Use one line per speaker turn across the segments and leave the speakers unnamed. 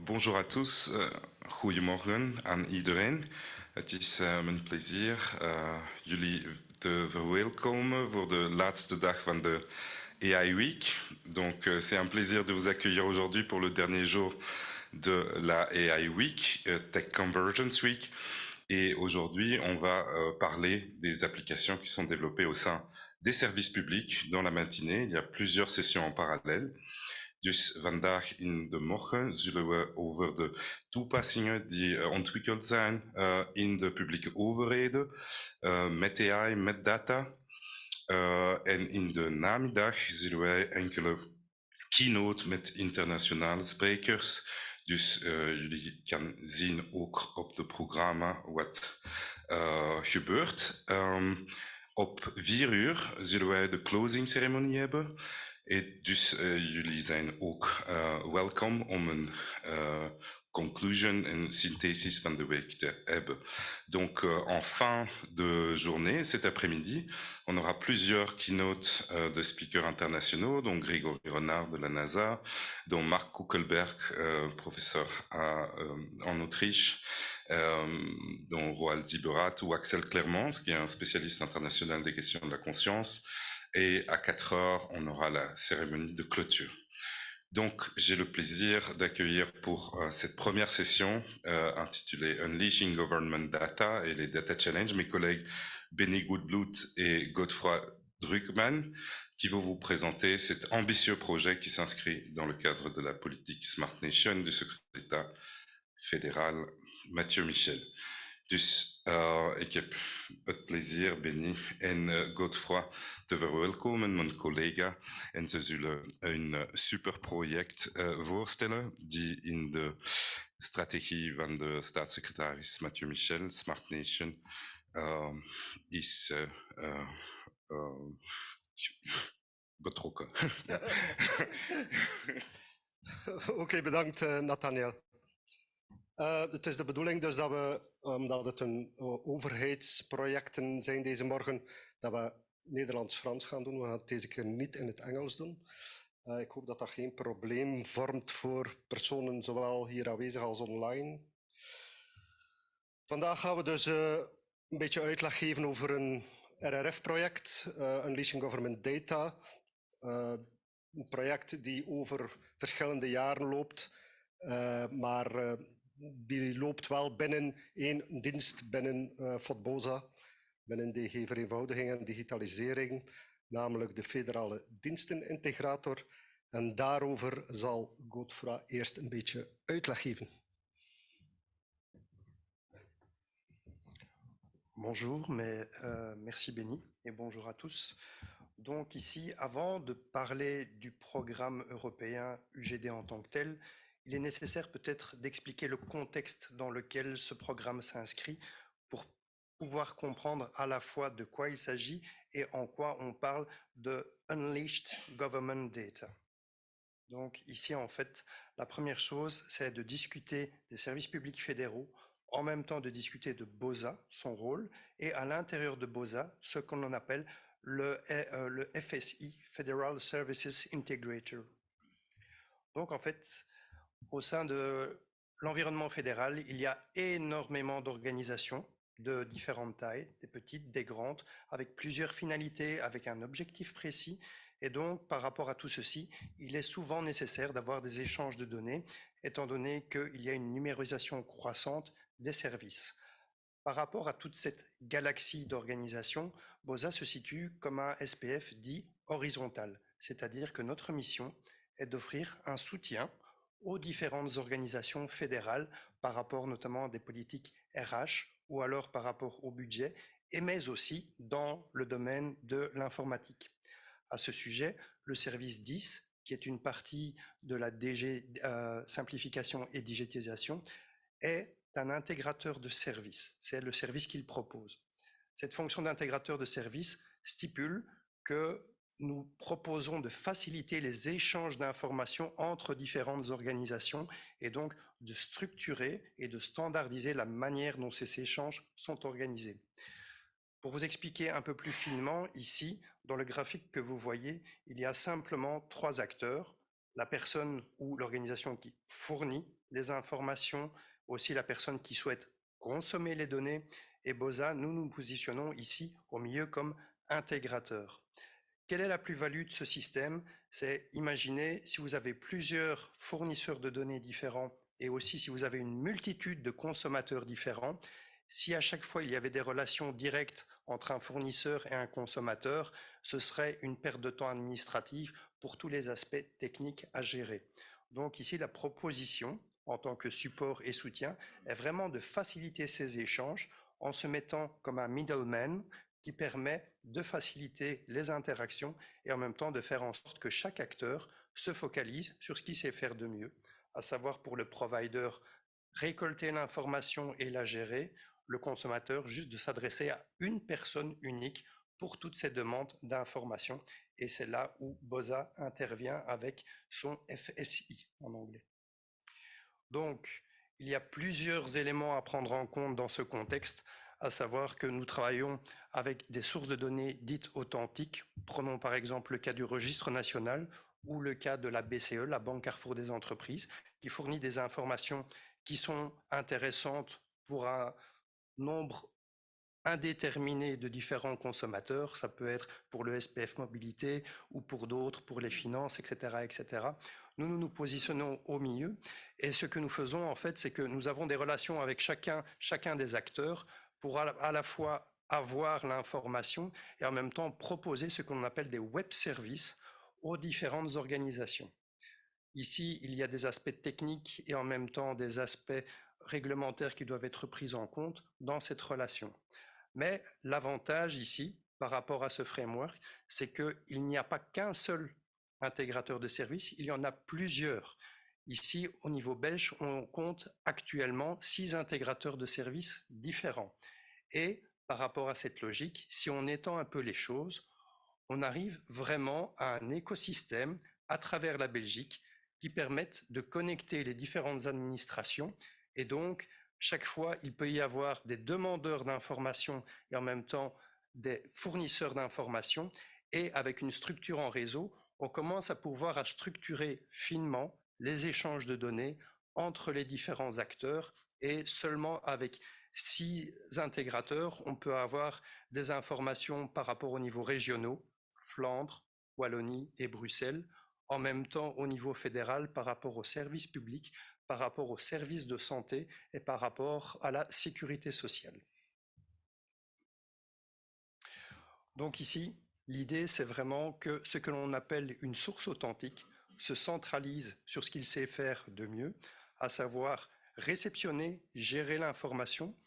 Bonjour à tous, goedemorgen aan iedereen. Het is mijn plezier jullie te verwelkomen voor de laatste dag van de AI Week. Donc c'est un plaisir de vous accueillir aujourd'hui pour le dernier jour de la AI Week, Tech Convergence Week. Et aujourd'hui, on va parler des applications qui sont développées au sein des services publics. Dans la matinée, il y a plusieurs sessions en parallèle. Dus vandaag in de morgen zullen we over de toepassingen die ontwikkeld zijn in de publieke overheden met AI, met data. En in de namiddag zullen wij enkele keynote met internationale sprekers. Dus jullie kan zien ook op het programma wat gebeurt. Op 4 uur zullen wij de closing ceremonie hebben. Et dus jullie zijn ook welkom om een conclusion en synthesis van de week te hebben. Donc en fin de journée, cet après-midi, on aura plusieurs keynotes de speakers internationaux, dont Grégory Renard de la NASA, dont Mark Kuckelberg, professeur en Autriche, dont Roald Ziberath ou Axel Clermans, qui est un spécialiste international des questions de la conscience. Et à 4 heures, on aura la cérémonie de clôture. Donc, j'ai le plaisir d'accueillir pour cette première session intitulée Unleashing Government Data et les Data Challenge mes collègues Benny Goodblood et Godefroy Druckmann qui vont vous présenter cet ambitieux projet qui s'inscrit dans le cadre de la politique Smart Nation du secrétaire d'État fédéral Mathieu Michel. Dus ik heb het plezier, Benny en Godefroy, te verwelkomen, mijn collega. En ze zullen een super project voorstellen die in de strategie van de staatssecretaris Mathieu Michel, Smart Nation, is betrokken.
Oké, bedankt Nathaniel. Het is de bedoeling dus dat we, omdat het een overheidsprojecten zijn deze morgen, dat we Nederlands-Frans gaan doen. We gaan het deze keer niet in het Engels doen. Ik hoop dat dat geen probleem vormt voor personen zowel hier aanwezig als online. Vandaag gaan we dus een beetje uitleg geven over een RRF-project, Unleashing Government Data. Een project die over verschillende jaren loopt, maar die loopt wel binnen één dienst, binnen FODBOSA, binnen DG Vereenvoudiging en Digitalisering, namelijk de Federale Dienstenintegrator. En daarover zal Godefroy eerst een beetje uitleg geven.
Bonjour, merci Benny et bonjour à tous. Donc ici, avant de parler du programme européen UGD en tant que tel, il est nécessaire peut-être d'expliquer le contexte dans lequel ce programme s'inscrit pour pouvoir comprendre à la fois de quoi il s'agit et en quoi on parle de Unleashed Government Data. Donc ici, en fait, la première chose, c'est de discuter des services publics fédéraux, en même temps de discuter de BOSA, son rôle, et à l'intérieur de BOSA, ce qu'on appelle le FSI, Federal Services Integrator. Donc en fait, au sein de l'environnement fédéral, il y a énormément d'organisations de différentes tailles, des petites, des grandes, avec plusieurs finalités, avec un objectif précis. Et donc, par rapport à tout ceci, il est souvent nécessaire d'avoir des échanges de données, étant donné qu'il y a une numérisation croissante des services. Par rapport à toute cette galaxie d'organisations, BOSA se situe comme un SPF dit horizontal, c'est-à-dire que notre mission est d'offrir un soutien aux différentes organisations fédérales par rapport notamment à des politiques RH ou alors par rapport au budget, mais aussi dans le domaine de l'informatique. À ce sujet, le service 10, qui est une partie de la DG Simplification et Digitalisation, est un intégrateur de services. C'est le service qu'il propose. Cette fonction d'intégrateur de services stipule que nous proposons de faciliter les échanges d'informations entre différentes organisations et donc de structurer et de standardiser la manière dont ces échanges sont organisés. Pour vous expliquer un peu plus finement, ici, dans le graphique que vous voyez, il y a simplement 3 acteurs, la personne ou l'organisation qui fournit les informations, aussi la personne qui souhaite consommer les données. Et BOSA, nous nous positionnons ici au milieu comme intégrateur. Quelle est la plus-value de ce système? C'est imaginer si vous avez plusieurs fournisseurs de données différents et aussi si vous avez une multitude de consommateurs différents, si à chaque fois il y avait des relations directes entre un fournisseur et un consommateur, ce serait une perte de temps administrative pour tous les aspects techniques à gérer. Donc ici, la proposition en tant que support et soutien est vraiment de faciliter ces échanges en se mettant comme un middleman qui permet de faciliter les interactions et en même temps de faire en sorte que chaque acteur se focalise sur ce qu'il sait faire de mieux, à savoir pour le provider récolter l'information et la gérer, le consommateur juste de s'adresser à une personne unique pour toutes ces demandes d'information. Et c'est là où BOSA intervient avec son FSI en anglais. Donc, il y a plusieurs éléments à prendre en compte dans ce contexte, à savoir que nous travaillons avec des sources de données dites authentiques. Prenons par exemple le cas du registre national ou le cas de la BCE, la Banque Carrefour des entreprises, qui fournit des informations qui sont intéressantes pour un nombre indéterminé de différents consommateurs. Ça peut être pour le SPF Mobilité ou pour d'autres, pour les finances, etc., etc. Nous nous positionnons au milieu et ce que nous faisons en fait, c'est que nous avons des relations avec chacun des acteurs pour à la fois avoir l'information et en même temps proposer ce qu'on appelle des web services aux différentes organisations. Ici, il y a des aspects techniques et en même temps des aspects réglementaires qui doivent être pris en compte dans cette relation. Mais l'avantage ici, par rapport à ce framework, c'est qu'il n'y a pas qu'un seul intégrateur de services, il y en a plusieurs. Ici, au niveau belge, on compte actuellement 6 intégrateurs de services différents. Et par rapport à cette logique, si on étend un peu les choses, on arrive vraiment à un écosystème à travers la Belgique qui permettent de connecter les différentes administrations et donc chaque fois il peut y avoir des demandeurs d'informations et en même temps des fournisseurs d'informations et avec une structure en réseau, on commence à pouvoir à structurer finement les échanges de données entre les différents acteurs et seulement avec 6 intégrateurs, on peut avoir des informations par rapport aux niveaux régionaux, Flandre, Wallonie et Bruxelles, en même temps au niveau fédéral par rapport aux services publics, par rapport aux services de santé et par rapport à la sécurité sociale. Donc ici, l'idée, c'est vraiment que ce que l'on appelle une source authentique se centralise sur ce qu'il sait faire de mieux, à savoir réceptionner, gérer l'information.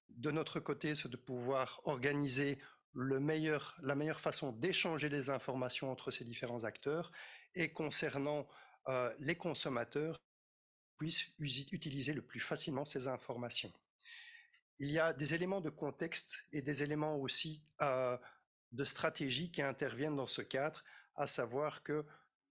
De notre côté, c'est de pouvoir organiser la meilleure façon d'échanger les informations entre ces différents acteurs et concernant les consommateurs, puissent utiliser le plus facilement ces informations. Il y a des éléments de contexte et des éléments aussi de stratégie qui interviennent dans ce cadre, à savoir que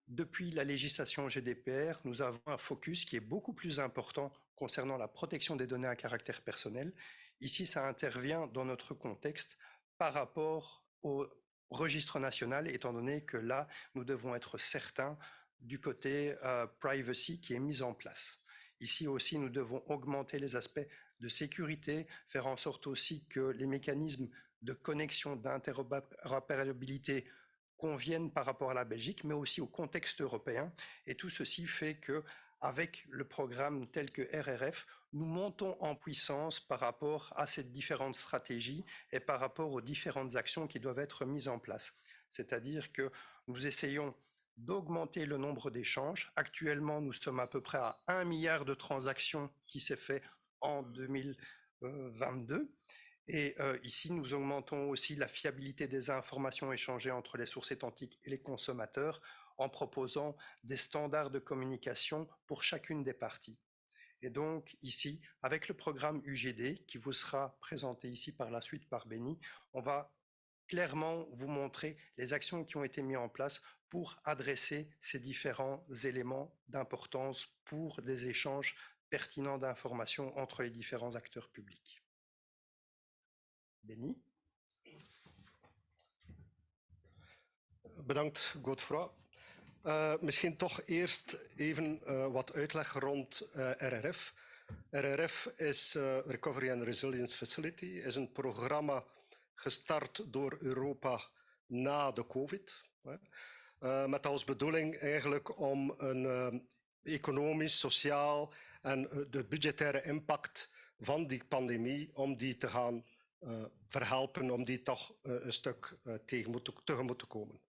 depuis la législation GDPR, nous avons un focus qui est beaucoup plus important concernant la protection des données à caractère personnel. Ici, ça intervient dans notre contexte par rapport au registre national, étant donné que là, nous devons être certains du côté privacy qui est mis en place. Ici aussi, nous devons augmenter les aspects de sécurité, faire en sorte aussi que les mécanismes de connexion, d'interopérabilité conviennent par rapport à la Belgique, mais aussi au contexte européen. Et tout ceci fait que, avec le programme tel que RRF, nous montons en puissance par rapport à ces différentes stratégies et par rapport aux différentes actions qui doivent être mises en place. C'est-à-dire que nous essayons d'augmenter le nombre d'échanges. Actuellement, nous sommes à peu près à 1 milliard de transactions qui s'est fait en 2022. Et ici, nous augmentons aussi la fiabilité des informations échangées entre les sources authentiques et les consommateurs en proposant des standards de communication pour chacune des parties. Et donc ici, avec le programme UGD qui vous sera présenté ici par la suite par Benny, on va clairement vous montrer les actions qui ont été mises en place pour adresser ces différents éléments d'importance pour des échanges pertinents d'informations entre les différents acteurs publics. Benny.
Bedankt, Godefroy. Misschien toch eerst even wat uitleg rond RRF. RRF is Recovery and Resilience Facility, is een programma gestart door Europa na de COVID. Met als bedoeling eigenlijk om een economisch, sociaal en de budgettaire impact van die pandemie, om die te gaan verhelpen, om die toch een stuk tegemoet te komen.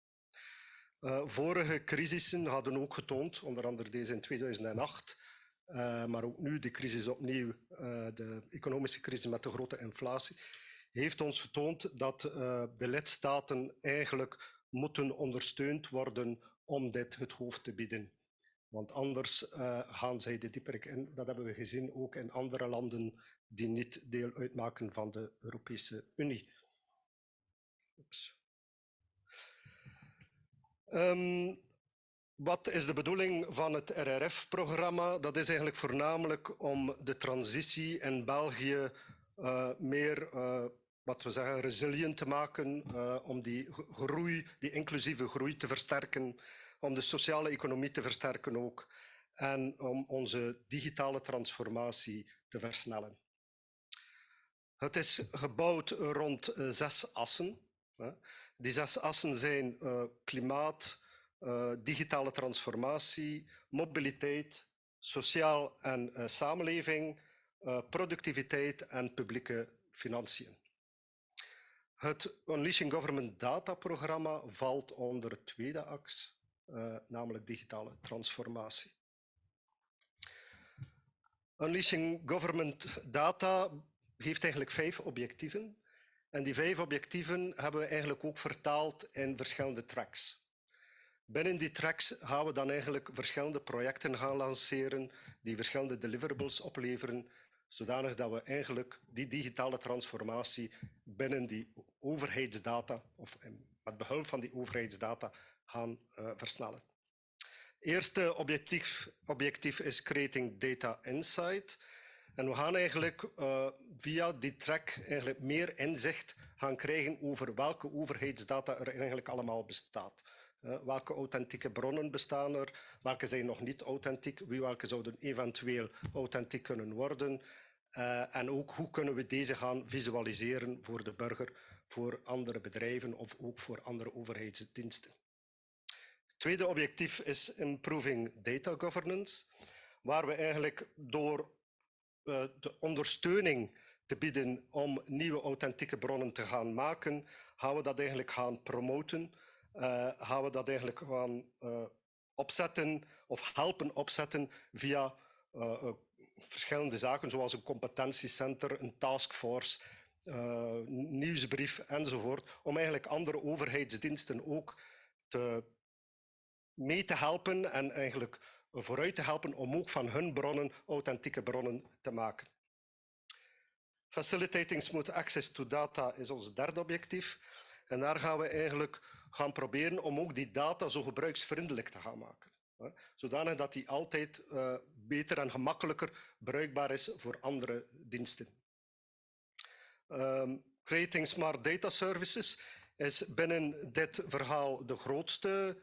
Vorige crisissen hadden ook getoond, onder andere deze in 2008, maar ook nu de crisis opnieuw, de economische crisis met de grote inflatie, heeft ons getoond dat de lidstaten eigenlijk moeten ondersteund worden om dit het hoofd te bieden. Want anders gaan zij de dieper in. Dat hebben we gezien ook in andere landen die niet deel uitmaken van de Europese Unie. Wat is de bedoeling van het RRF-programma? Dat is eigenlijk voornamelijk om de transitie in België meer, wat we zeggen, resilient te maken, om die groei, die inclusieve groei te versterken, om de sociale economie te versterken ook en om onze digitale transformatie te versnellen. Het is gebouwd rond 6 assen. Die 6 assen zijn klimaat, digitale transformatie, mobiliteit, sociaal en samenleving, productiviteit en publieke financiën. Het Unleashing Government Data programma valt onder het tweede aks, namelijk digitale transformatie. Unleashing Government Data heeft eigenlijk 5 objectieven. En die 5 objectieven hebben we eigenlijk ook vertaald in verschillende tracks. Binnen die tracks gaan we dan eigenlijk verschillende projecten gaan lanceren die verschillende deliverables opleveren, zodanig dat we eigenlijk die digitale transformatie binnen die overheidsdata, of met behulp van die overheidsdata, gaan versnellen. Eerste objectief is Creating Data Insight. En we gaan eigenlijk via die track eigenlijk meer inzicht gaan krijgen over welke overheidsdata er eigenlijk allemaal bestaat. Welke authentieke bronnen bestaan er, welke zijn nog niet authentiek, welke zouden eventueel authentiek kunnen worden. En ook hoe kunnen we deze gaan visualiseren voor de burger, voor andere bedrijven of ook voor andere overheidsdiensten. Het tweede objectief is Improving Data Governance, waar we eigenlijk door de ondersteuning te bieden om nieuwe authentieke bronnen te gaan maken, gaan we dat eigenlijk gaan promoten, gaan we dat eigenlijk gaan opzetten of helpen opzetten via verschillende zaken, zoals een competentiecenter, een taskforce, nieuwsbrief enzovoort, om eigenlijk andere overheidsdiensten ook mee te helpen en eigenlijk vooruit te helpen om ook van hun bronnen authentieke bronnen te maken. Facilitating smooth access to data is ons derde objectief. En daar gaan we eigenlijk gaan proberen om ook die data zo gebruiksvriendelijk te gaan maken. Zodanig dat die altijd beter en gemakkelijker bruikbaar is voor andere diensten. Creating Smart Data Services is binnen dit verhaal de grootste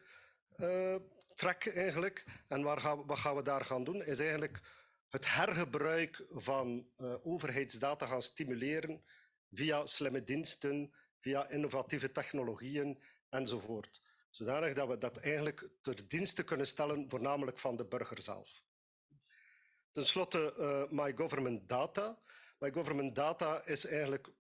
track eigenlijk. En wat gaan we daar gaan doen? Is eigenlijk het hergebruik van overheidsdata gaan stimuleren via slimme diensten, via innovatieve technologieën enzovoort. Zodanig dat we dat eigenlijk ter dienste kunnen stellen, voornamelijk van de burger zelf. Ten slotte My Government Data. My Government Data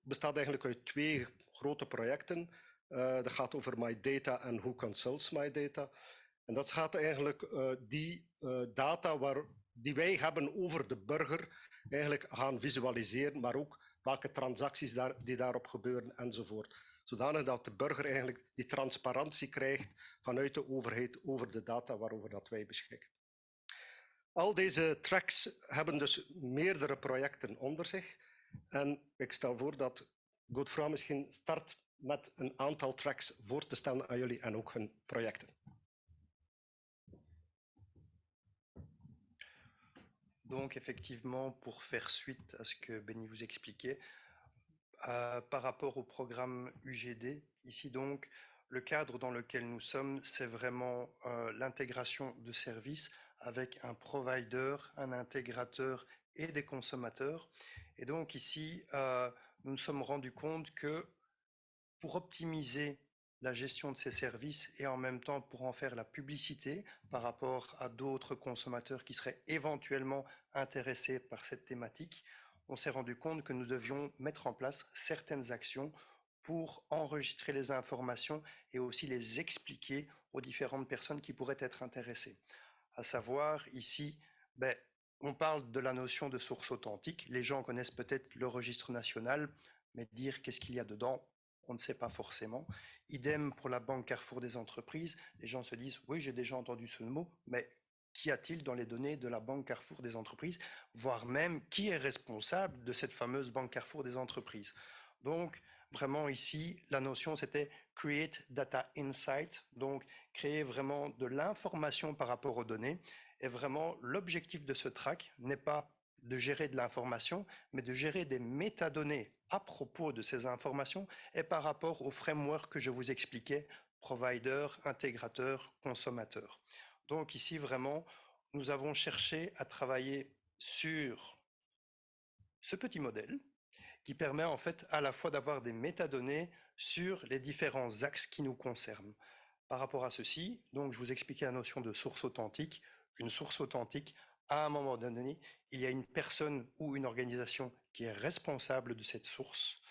bestaat eigenlijk uit 2 grote projecten. Dat gaat over My Data en Who Consults My Data. En dat gaat eigenlijk die data die wij hebben over de burger eigenlijk gaan visualiseren, maar ook welke transacties die daarop gebeuren enzovoort. Zodanig dat de burger eigenlijk die transparantie krijgt vanuit de overheid over de data waarover dat wij beschikken. Al deze tracks hebben dus meerdere projecten onder zich. En ik stel voor dat Godefroy misschien start met een aantal tracks voor te stellen aan jullie en ook hun projecten.
Donc effectivement, pour faire suite à ce que Benny vous expliquait, par rapport au programme UGD, ici donc, le cadre dans lequel nous sommes, c'est vraiment l'intégration de services avec un provider, un intégrateur et des consommateurs. Et donc ici, nous nous sommes rendus compte que pour optimiser la gestion de ces services et en même temps pour en faire la publicité par rapport à d'autres consommateurs qui seraient éventuellement intéressés par cette thématique, on s'est rendu compte que nous devions mettre en place certaines actions pour enregistrer les informations et aussi les expliquer aux différentes personnes qui pourraient être intéressées. À savoir, ici, on parle de la notion de source authentique. Les gens connaissent peut-être le registre national, mais dire qu'est-ce qu'il y a dedans, on ne sait pas forcément. Idem pour la Banque Carrefour des entreprises. Les gens se disent, oui, j'ai déjà entendu ce mot, mais qu'y a-t-il dans les données de la Banque Carrefour des entreprises, voire même qui est responsable de cette fameuse Banque Carrefour des entreprises. Donc, vraiment ici, la notion, c'était Create Data Insight, donc créer vraiment de l'information par rapport aux données. Et vraiment, l'objectif de ce track n'est pas de gérer de l'information, mais de gérer des métadonnées à propos de ces informations et par rapport au framework que je vous expliquais, provider, intégrateur, consommateur. Donc ici, vraiment, nous avons cherché à travailler sur ce petit modèle qui permet en fait à la fois d'avoir des métadonnées sur les différents axes qui nous concernent. Par rapport à ceci, donc je vous expliquais la notion de source authentique. Une source authentique, à un moment donné, il y a une personne ou une organisation qui est responsable de cette source.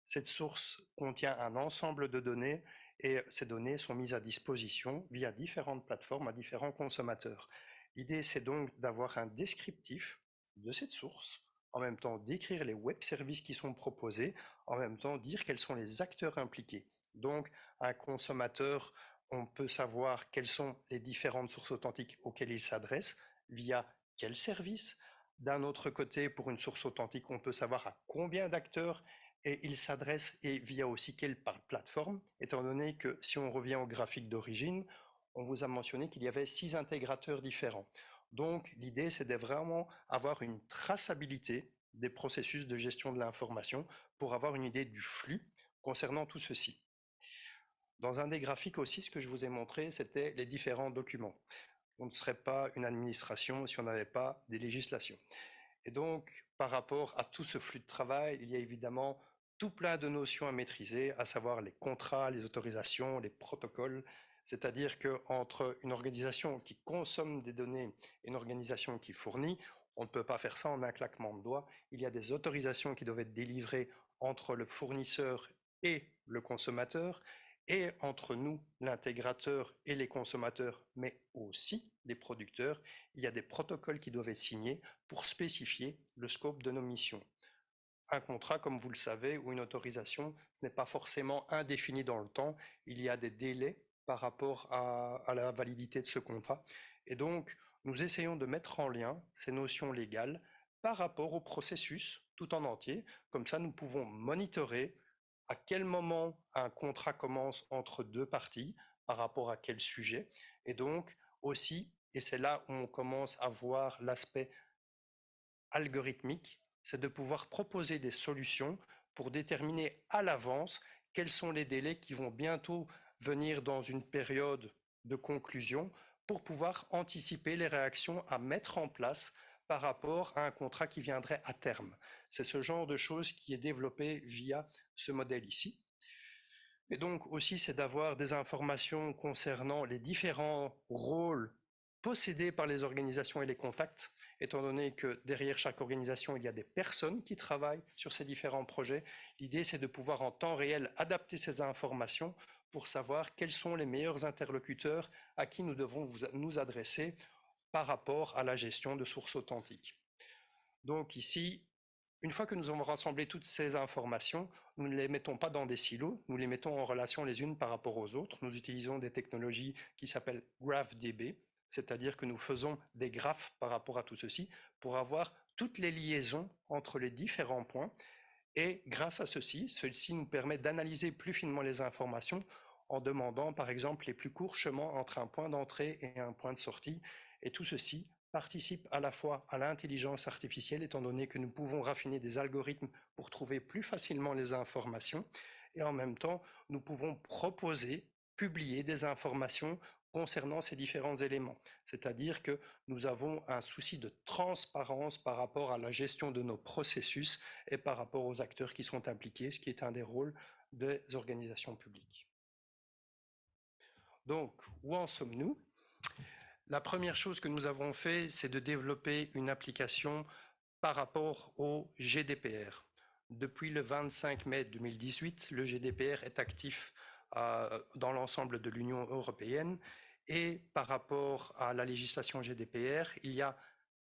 Cette source contient un ensemble de données et ces données sont mises à disposition via différentes plateformes à différents consommateurs. L'idée, c'est donc d'avoir un descriptif de cette source, en même temps d'écrire les web services qui sont proposés, en même temps dire quels sont les acteurs impliqués. Donc, un consommateur, on peut savoir quelles sont les différentes sources authentiques auxquelles il s'adresse, via quel service. D'un autre côté, pour une source authentique, on peut savoir à combien d'acteurs et il s'adresse et via aussi quelle plateforme, étant donné que si on revient au graphique d'origine, on vous a mentionné qu'il y avait 6 intégrateurs différents. Donc l'idée, c'est de vraiment avoir une traçabilité des processus de gestion de l'information pour avoir une idée du flux concernant tout ceci. Dans un des graphiques aussi, ce que je vous ai montré, c'était les différents documents. On ne serait pas une administration si on n'avait pas des législations. Et donc, par rapport à tout ce flux de travail, il y a évidemment tout plein de notions à maîtriser, à savoir les contrats, les autorisations, les protocoles. C'est-à-dire qu'entre une organisation qui consomme des données et une organisation qui fournit, on ne peut pas faire ça en un claquement de doigts. Il y a des autorisations qui doivent être délivrées entre le fournisseur et le consommateur, et entre nous, l'intégrateur et les consommateurs, mais aussi les producteurs. Il y a des protocoles qui doivent être signés pour spécifier le scope de nos missions. Un contrat, comme vous le savez, ou une autorisation, ce n'est pas forcément indéfini dans le temps. Il y a des délais par rapport à la validité de ce contrat. Et donc, nous essayons de mettre en lien ces notions légales par rapport au processus tout en entier. Comme ça, nous pouvons monitorer à quel moment un contrat commence entre deux parties, par rapport à quel sujet. Et donc, aussi, et c'est là où on commence à voir l'aspect algorithmique, c'est de pouvoir proposer des solutions pour déterminer à l'avance quels sont les délais qui vont bientôt venir dans une période de conclusion pour pouvoir anticiper les réactions à mettre en place par rapport à un contrat qui viendrait à terme. C'est ce genre de choses qui est développé via ce modèle ici. Et donc aussi, c'est d'avoir des informations concernant les différents rôles possédés par les organisations et les contacts, étant donné que derrière chaque organisation, il y a des personnes qui travaillent sur ces différents projets. L'idée, c'est de pouvoir en temps réel adapter ces informations pour savoir quels sont les meilleurs interlocuteurs à qui nous devons nous adresser par rapport à la gestion de sources authentiques. Donc ici, une fois que nous avons rassemblé toutes ces informations, nous ne les mettons pas dans des silos, nous les mettons en relation les unes par rapport aux autres. Nous utilisons des technologies qui s'appellent GraphDB, c'est-à-dire que nous faisons des graphes par rapport à tout ceci pour avoir toutes les liaisons entre les différents points. Et grâce à ceci nous permet d'analyser plus finement les informations en demandant par exemple les plus courts chemins entre un point d'entrée et un point de sortie. Et tout ceci participe à la fois à l'intelligence artificielle, étant donné que nous pouvons raffiner des algorithmes pour trouver plus facilement les informations, et en même temps, nous pouvons proposer publier des informations concernant ces différents éléments. C'est-à-dire que nous avons un souci de transparence par rapport à la gestion de nos processus et par rapport aux acteurs qui sont impliqués, ce qui est un des rôles des organisations publiques. Donc, où en sommes-nous? La première chose que nous avons fait, c'est de développer une application par rapport au GDPR. Depuis le 25 mai 2018, le GDPR est actif dans l'ensemble de l'Union européenne et par rapport à la législation GDPR, il y a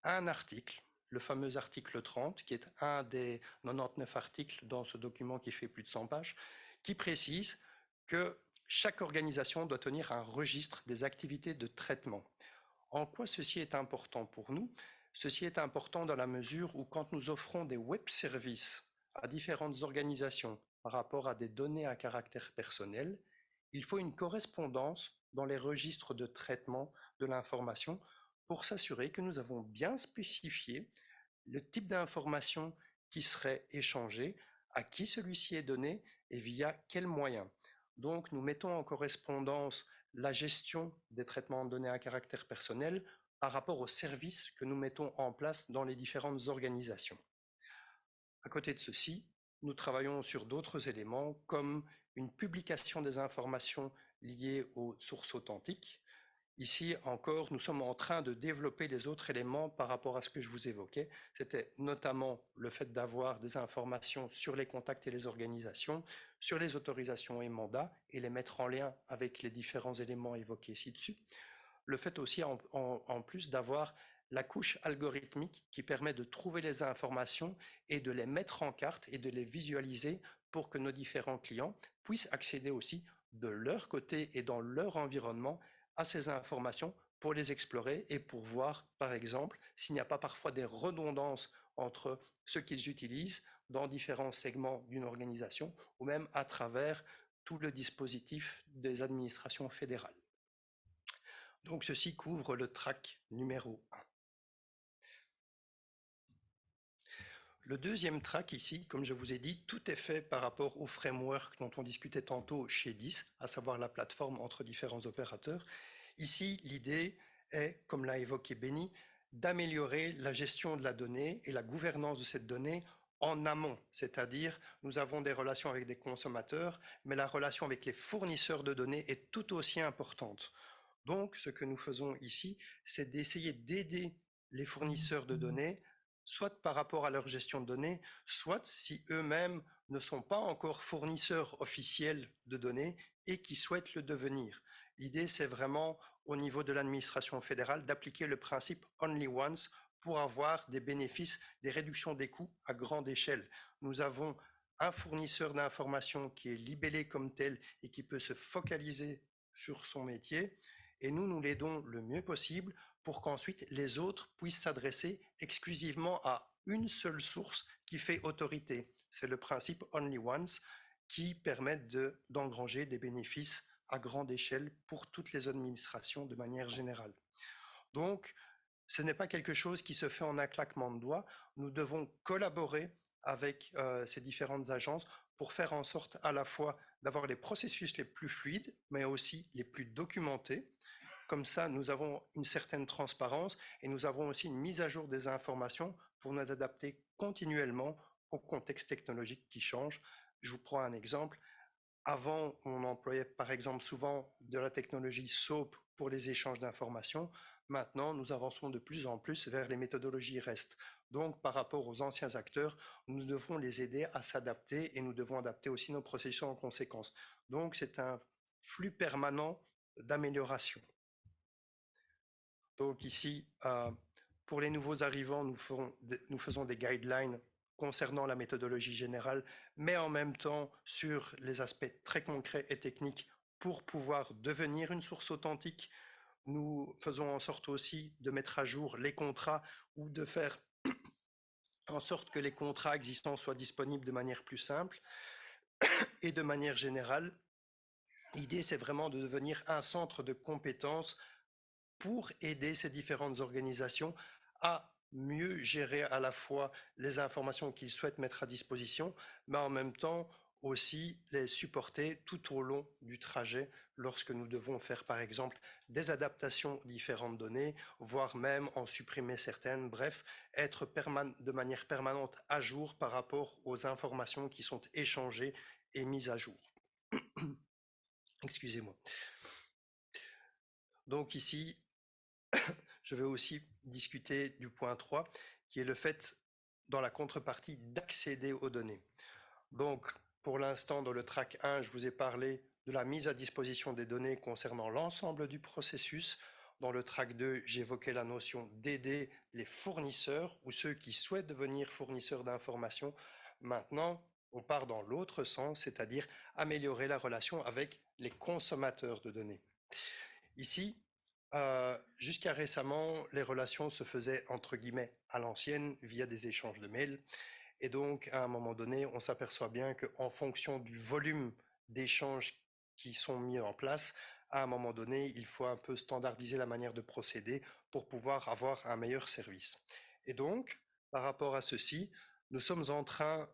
un article, le fameux article 30, qui est un des 99 articles dans ce document qui fait plus de 100 pages, qui précise que chaque organisation doit tenir un registre des activités de traitement. En quoi ceci est important pour nous? Ceci est important dans la mesure où quand nous offrons des web services à différentes organisations par rapport à des données à caractère personnel, il faut une correspondance dans les registres de traitement de l'information pour s'assurer que nous avons bien spécifié le type d'information qui serait échangé, à qui celui-ci est donné et via quels moyens. Donc, nous mettons en correspondance la gestion des traitements de données à caractère personnel par rapport aux services que nous mettons en place dans les différentes organisations. À côté de ceci, nous travaillons sur d'autres éléments comme une publication des informations liées aux sources authentiques. Ici encore, nous sommes en train de développer les autres éléments par rapport à ce que je vous évoquais. C'était notamment le fait d'avoir des informations sur les contacts et les organisations, sur les autorisations et mandats et les mettre en lien avec les différents éléments évoqués ci-dessus. Le fait aussi en plus d'avoir la couche algorithmique qui permet de trouver les informations et de les mettre en carte et de les visualiser pour que nos différents clients puissent accéder aussi de leur côté et dans leur environnement à ces informations pour les explorer et pour voir, par exemple, s'il n'y a pas parfois des redondances entre ce qu'ils utilisent dans différents segments d'une organisation ou même à travers tout le dispositif des administrations fédérales. Donc, ceci couvre le track numéro 1. Le deuxième track ici, comme je vous ai dit, tout est fait par rapport au framework dont on discutait tantôt chez DIS, à savoir la plateforme entre différents opérateurs. Ici, l'idée est, comme l'a évoqué Benny, d'améliorer la gestion de la donnée et la gouvernance de cette donnée en amont, c'est-à-dire nous avons des relations avec des consommateurs, mais la relation avec les fournisseurs de données est tout aussi importante. Donc, ce que nous faisons ici, c'est d'essayer d'aider les fournisseurs de données, soit par rapport à leur gestion de données, soit si eux-mêmes ne sont pas encore fournisseurs officiels de données et qui souhaitent le devenir. L'idée, c'est vraiment, au niveau de l'administration fédérale, d'appliquer le principe only once pour avoir des bénéfices, des réductions des coûts à grande échelle. Nous avons un fournisseur d'informations qui est libellé comme tel et qui peut se focaliser sur son métier. Et nous l'aidons le mieux possible pour qu'ensuite les autres puissent s'adresser exclusivement à une seule source qui fait autorité. C'est le principe only once qui permet d'engranger des bénéfices à grande échelle pour toutes les administrations de manière générale. Donc, ce n'est pas quelque chose qui se fait en un claquement de doigts. Nous devons collaborer avec ces différentes agences pour faire en sorte à la fois d'avoir les processus les plus fluides, mais aussi les plus documentés. Comme ça, nous avons une certaine transparence et nous avons aussi une mise à jour des informations pour nous adapter continuellement au contexte technologique qui change. Je vous prends un exemple. Avant, on employait par exemple souvent de la technologie SOAP pour les échanges d'informations. Maintenant, nous avançons de plus en plus vers les méthodologies REST. Donc, par rapport aux anciens acteurs, nous devons les aider à s'adapter et nous devons adapter aussi nos processus en conséquence. Donc, c'est un flux permanent d'amélioration. Donc ici, pour les nouveaux arrivants, nous faisons des guidelines concernant la méthodologie générale, mais en même temps sur les aspects très concrets et techniques pour pouvoir devenir une source authentique. Nous faisons en sorte aussi de mettre à jour les contrats ou de faire en sorte que les contrats existants soient disponibles de manière plus simple. Et de manière générale, l'idée, c'est vraiment de devenir un centre de compétences pour aider ces différentes organisations à mieux gérer à la fois les informations qu'ils souhaitent mettre à disposition, mais en même temps aussi les supporter tout au long du trajet lorsque nous devons faire par exemple des adaptations aux différentes données, voire même en supprimer certaines, bref, être de manière permanente à jour par rapport aux informations qui sont échangées et mises à jour. Excusez-moi. Donc ici, je vais aussi discuter du point 3, qui est le fait, dans la contrepartie, d'accéder aux données. Donc, pour l'instant, dans le track 1, je vous ai parlé de la mise à disposition des données concernant l'ensemble du processus. Dans le track 2, j'évoquais la notion d'aider les fournisseurs ou ceux qui souhaitent devenir fournisseurs d'informations. Maintenant, on part dans l'autre sens, c'est-à-dire améliorer la relation avec les consommateurs de données. Ici, jusqu'à récemment, les relations se faisaient entre guillemets à l'ancienne via des échanges de mails. Et donc, à un moment donné, on s'aperçoit bien qu'en fonction du volume d'échanges qui sont mis en place, à un moment donné, il faut un peu standardiser la manière de procéder pour pouvoir avoir un meilleur service. Et donc, par rapport à ceci, nous sommes en train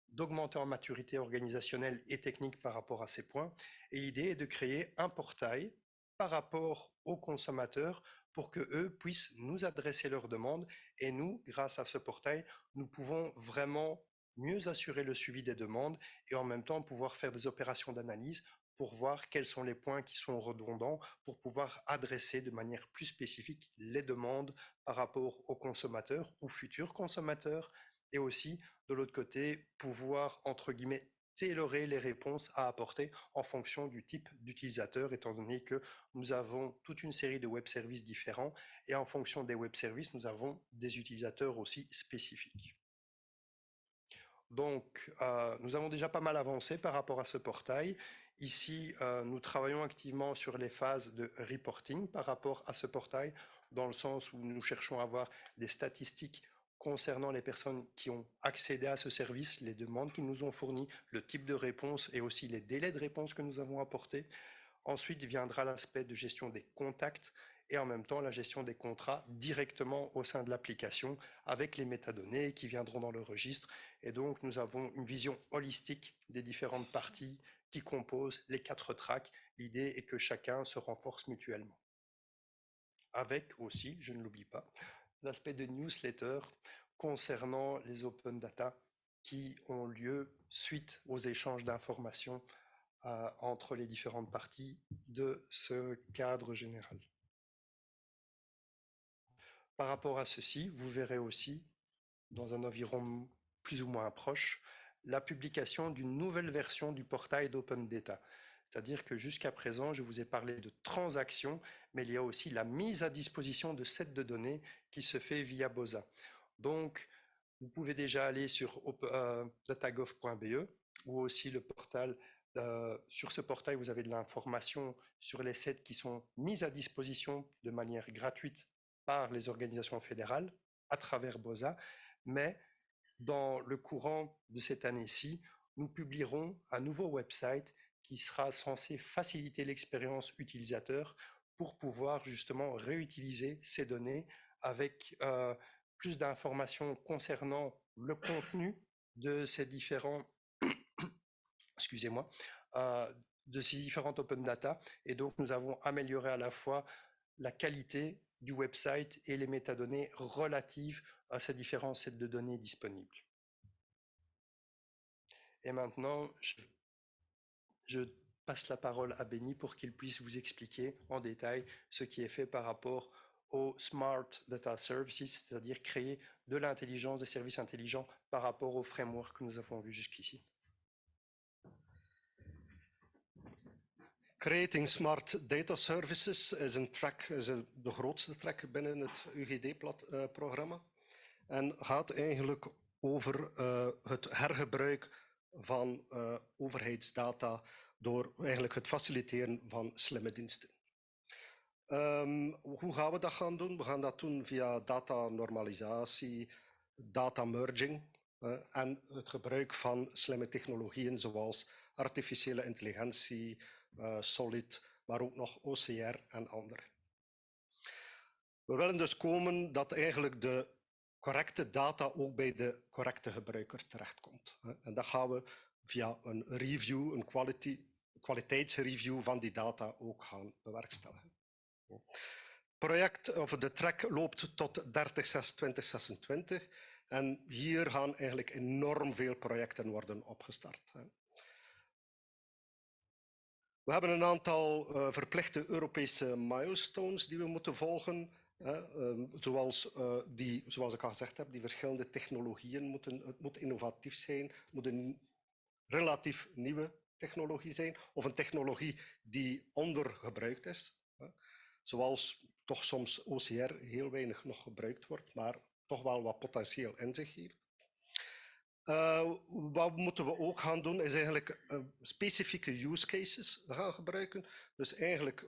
d'augmenter en maturité organisationnelle et technique par rapport à ces points. Et l'idée est de créer un portail par rapport aux consommateurs pour que eux puissent nous adresser leurs demandes et nous, grâce à ce portail, nous pouvons vraiment mieux assurer le suivi des demandes et en même temps pouvoir faire des opérations d'analyse pour voir quels sont les points qui sont redondants pour pouvoir adresser de manière plus spécifique les demandes par rapport aux consommateurs ou futurs consommateurs et aussi de l'autre côté pouvoir entre guillemets tailorer les réponses à apporter en fonction du type d'utilisateur, étant donné que nous avons toute une série de web services différents et en fonction des web services, nous avons des utilisateurs aussi spécifiques. Donc, nous avons déjà pas mal avancé par rapport à ce portail. Ici, nous travaillons activement sur les phases de reporting par rapport à ce portail, dans le sens où nous cherchons à avoir des statistiques concernant les personnes qui ont accédé à ce service, les demandes qu'ils nous ont fournies, le type de réponse et aussi les délais de réponse que nous avons apportés. Ensuite viendra l'aspect de gestion des contacts et en même temps la gestion des contrats directement au sein de l'application avec les métadonnées qui viendront dans le registre. Et donc nous avons une vision holistique des différentes parties qui composent les 4 tracks. L'idée est que chacun se renforce mutuellement. Avec aussi, je ne l'oublie pas, l'aspect de newsletter concernant les open data qui ont lieu suite aux échanges d'informations entre les différentes parties de ce cadre général. Par rapport à ceci, vous verrez aussi, dans un environnement plus ou moins proche, la publication d'une nouvelle version du portail d'Open Data. C'est-à-dire que jusqu'à présent, je vous ai parlé de transactions, mais il y a aussi la mise à disposition de sets de données qui se fait via BOSA. Donc, vous pouvez déjà aller sur datagov.be ou aussi le portal. Sur ce portail, vous avez de l'information sur les sets qui sont mis à disposition de manière gratuite par les organisations fédérales à travers BOSA, mais dans le courant de cette année-ci, nous publierons un nouveau website qui sera censé faciliter l'expérience utilisateur pour pouvoir justement réutiliser ces données avec plus d'informations concernant le contenu de ces différents excusez-moi, de ces différentes open data. Et donc, nous avons amélioré à la fois la qualité du website et les métadonnées relatives à ces différents sets de données disponibles. Et maintenant, je passe la parole à Benny pour qu'il puisse vous expliquer en détail ce qui est fait par rapport aux Smart Data Services, c'est-à-dire créer de l'intelligence, des services intelligents par rapport au framework que nous avons vu jusqu'ici.
Creating Smart Data Services is de grootste track binnen het UGD-programma en gaat eigenlijk over het hergebruik van overheidsdata door eigenlijk het faciliteren van slimme diensten. Hoe gaan we dat gaan doen? We gaan dat doen via data normalisatie, data merging en het gebruik van slimme technologieën zoals artificiële intelligentie, Solid, maar ook nog OCR en andere. We willen dus komen dat eigenlijk de correcte data ook bij de correcte gebruiker terechtkomt. En dat gaan we via een review, een kwaliteitsreview van die data ook gaan bewerkstelligen. De track loopt tot 30/6/2026 en hier gaan eigenlijk enorm veel projecten worden opgestart. We hebben een aantal verplichte Europese milestones die we moeten volgen. Zoals ik al gezegd heb, die verschillende technologieën het moet innovatief zijn, het moet een relatief nieuwe technologie zijn of een technologie die ondergebruikt is. Zoals toch soms OCR heel weinig nog gebruikt wordt, maar toch wel wat potentieel in zich heeft. Wat moeten we ook gaan doen, is eigenlijk specifieke use cases gaan gebruiken. Dus eigenlijk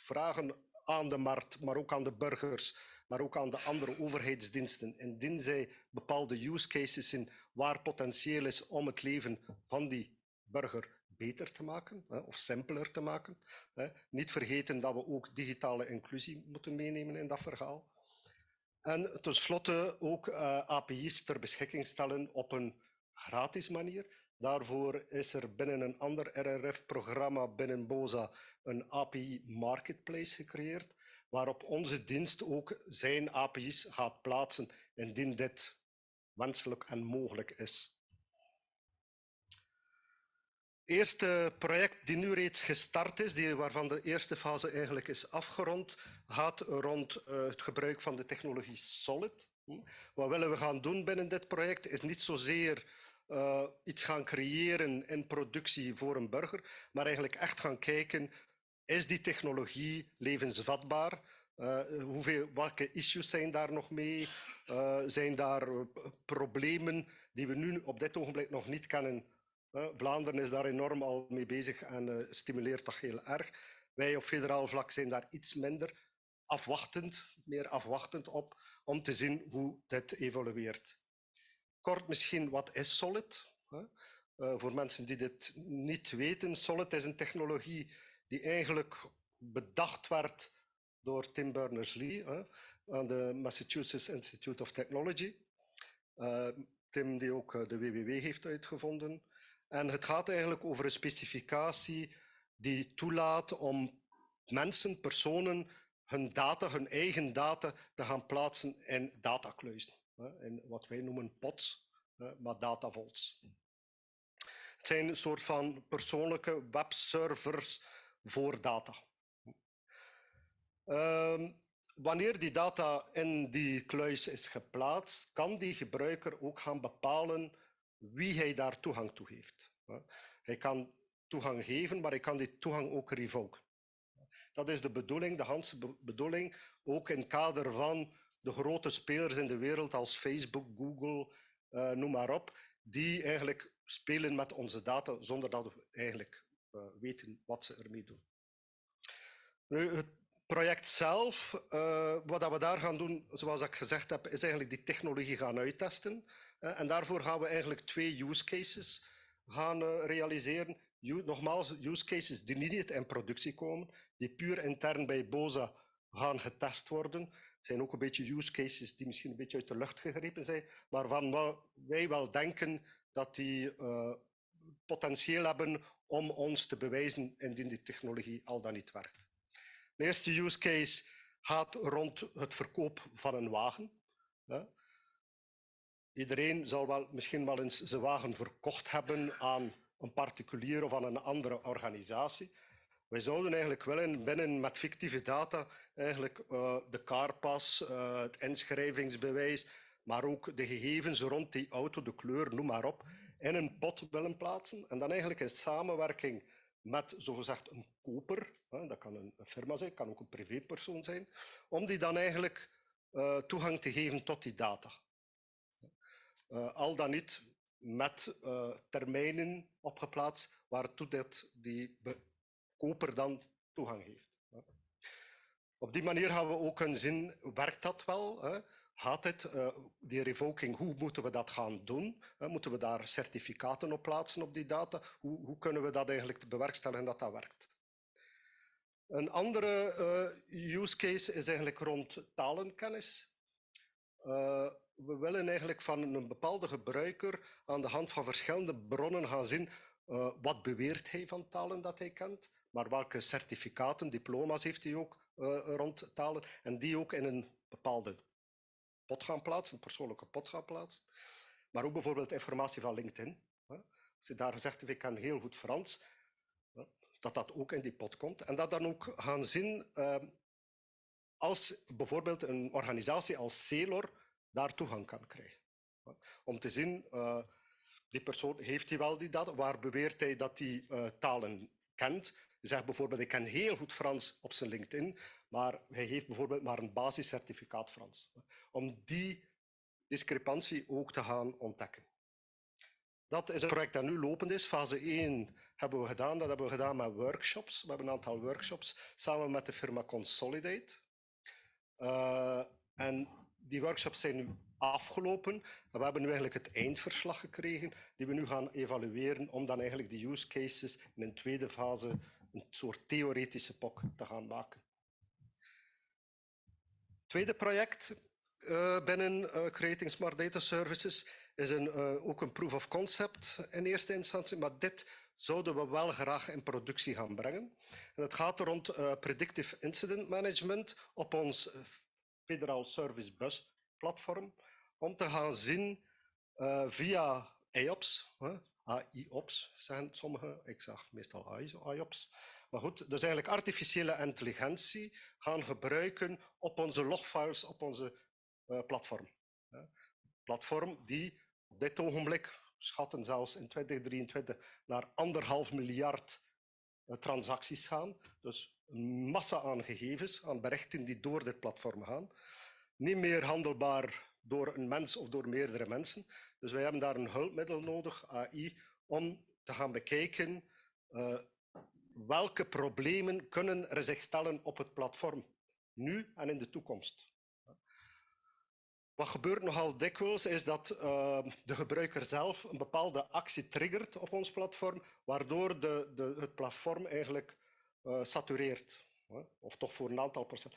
vragen aan de markt, maar ook aan de burgers, maar ook aan de andere overheidsdiensten, indien zij bepaalde use cases zien waar potentieel is om het leven van die burger beter te maken of simpeler te maken. Niet vergeten dat we ook digitale inclusie moeten meenemen in dat verhaal. En tenslotte ook API's ter beschikking stellen op een gratis manier. Daarvoor is er binnen een ander RRF-programma binnen BOSA een API Marketplace gecreëerd, waarop onze dienst ook zijn API's gaat plaatsen indien dit wenselijk en mogelijk is. Het eerste project die nu reeds gestart is, waarvan de eerste fase eigenlijk is afgerond, gaat rond het gebruik van de technologie Solid. Wat willen we gaan doen binnen dit project is niet zozeer iets gaan creëren in productie voor een burger, maar eigenlijk echt gaan kijken, is die technologie levensvatbaar? Welke issues zijn daar nog mee? Zijn daar problemen die we nu op dit ogenblik nog niet kennen? Vlaanderen is daar enorm al mee bezig en stimuleert dat heel erg. Wij op federaal vlak zijn daar iets minder meer afwachtend op, om te zien hoe dit evolueert. Kort misschien, wat is Solid? Voor mensen die dit niet weten, Solid is een technologie die eigenlijk bedacht werd door Tim Berners-Lee aan de Massachusetts Institute of Technology. Tim die ook de WWW heeft uitgevonden. En het gaat eigenlijk over een specificatie die toelaat om mensen, personen, hun eigen data te gaan plaatsen in datakluizen. In wat wij noemen pods, maar datavaults. Het zijn een soort van persoonlijke webservers voor data. Wanneer die data in die kluis is geplaatst, kan die gebruiker ook gaan bepalen wie hij daar toegang toe heeft. Hij kan toegang geven, maar hij kan die toegang ook revoken. Dat is de bedoeling, de hele bedoeling, ook in het kader van de grote spelers in de wereld als Facebook, Google, noem maar op, die eigenlijk spelen met onze data zonder dat we eigenlijk weten wat ze ermee doen. Nu, het project zelf, wat we daar gaan doen, zoals ik gezegd heb, is eigenlijk die technologie gaan uittesten. En daarvoor gaan we eigenlijk 2 use cases gaan realiseren. Nogmaals, use cases die niet in productie komen, die puur intern bij BOSA gaan getest worden. Het zijn ook een beetje use cases die misschien een beetje uit de lucht gegrepen zijn, maar waarvan wij wel denken dat die potentieel hebben om ons te bewijzen indien die technologie al dan niet werkt. De eerste use case gaat rond het verkoop van een wagen. Iedereen zal misschien wel eens zijn wagen verkocht hebben aan een particulier of aan een andere organisatie. Wij zouden eigenlijk willen binnen met fictieve data eigenlijk de carpas, het inschrijvingsbewijs, maar ook de gegevens rond die auto, de kleur, noem maar op, in een pot willen plaatsen. En dan eigenlijk in samenwerking met zogezegd een koper, dat kan een firma zijn, kan ook een privépersoon zijn, om die dan eigenlijk toegang te geven tot die data. Al dan niet met termijnen opgeplaatst waartoe die koper dan toegang heeft. Op die manier gaan we ook kunnen zien, werkt dat wel? Gaat het, die revoking, hoe moeten we dat gaan doen? Moeten we daar certificaten op plaatsen op die data? Hoe kunnen we dat eigenlijk bewerkstelligen dat dat werkt? Een andere use case is eigenlijk rond talenkennis. we willen eigenlijk van een bepaalde gebruiker aan de hand van verschillende bronnen gaan zien wat beweert hij van talen dat hij kent, maar welke certificaten, diploma's heeft hij ook rond talen en die ook in een bepaalde pot gaan plaatsen, een persoonlijke pot gaan plaatsen. Maar ook bijvoorbeeld informatie van LinkedIn. Als je daar gezegd heeft, ik kan heel goed Frans, dat dat ook in die pot komt. En dat dan ook gaan zien als bijvoorbeeld een organisatie als Celor daar toegang kan krijgen. Om te zien, die persoon, heeft hij wel die data? Waar beweert hij dat hij talen kent? Hij zegt bijvoorbeeld, ik ken heel goed Frans op zijn LinkedIn, maar hij heeft bijvoorbeeld maar een basiscertificaat Frans. Om die discrepantie ook te gaan ontdekken. Dat is een project dat nu lopend is. Fase 1 hebben we gedaan. Dat hebben we gedaan met workshops. We hebben een aantal workshops samen met de firma Consolidate. En die workshops zijn nu afgelopen. En we hebben nu eigenlijk het eindverslag gekregen, die we nu gaan evalueren om dan eigenlijk die use cases in een tweede fase een soort theoretische POC te gaan maken. Het tweede project binnen Creating Smart Data Services is ook een proof of concept in eerste instantie, maar dit zouden we wel graag in productie gaan brengen. En het gaat rond Predictive Incident Management op ons Federal Service Bus platform, om te gaan zien via AIOps, AIOps zeggen sommigen, ik zeg meestal AIOps, maar goed, dus eigenlijk artificiële intelligentie gaan gebruiken op onze logfiles, op onze platform. Platform die op dit ogenblik, schatten zelfs in 2023, naar 1,5 miljard transacties gaan. Dus een massa aan gegevens, aan berichten die door dit platform gaan. Niet meer handelbaar door een mens of door meerdere mensen. Dus wij hebben daar een hulpmiddel nodig, AI, om te gaan bekijken welke problemen kunnen er zich stellen op het platform, nu en in de toekomst. Wat gebeurt nogal dikwijls is dat de gebruiker zelf een bepaalde actie triggert op ons platform, waardoor het platform eigenlijk satureert. Of toch voor een aantal procent.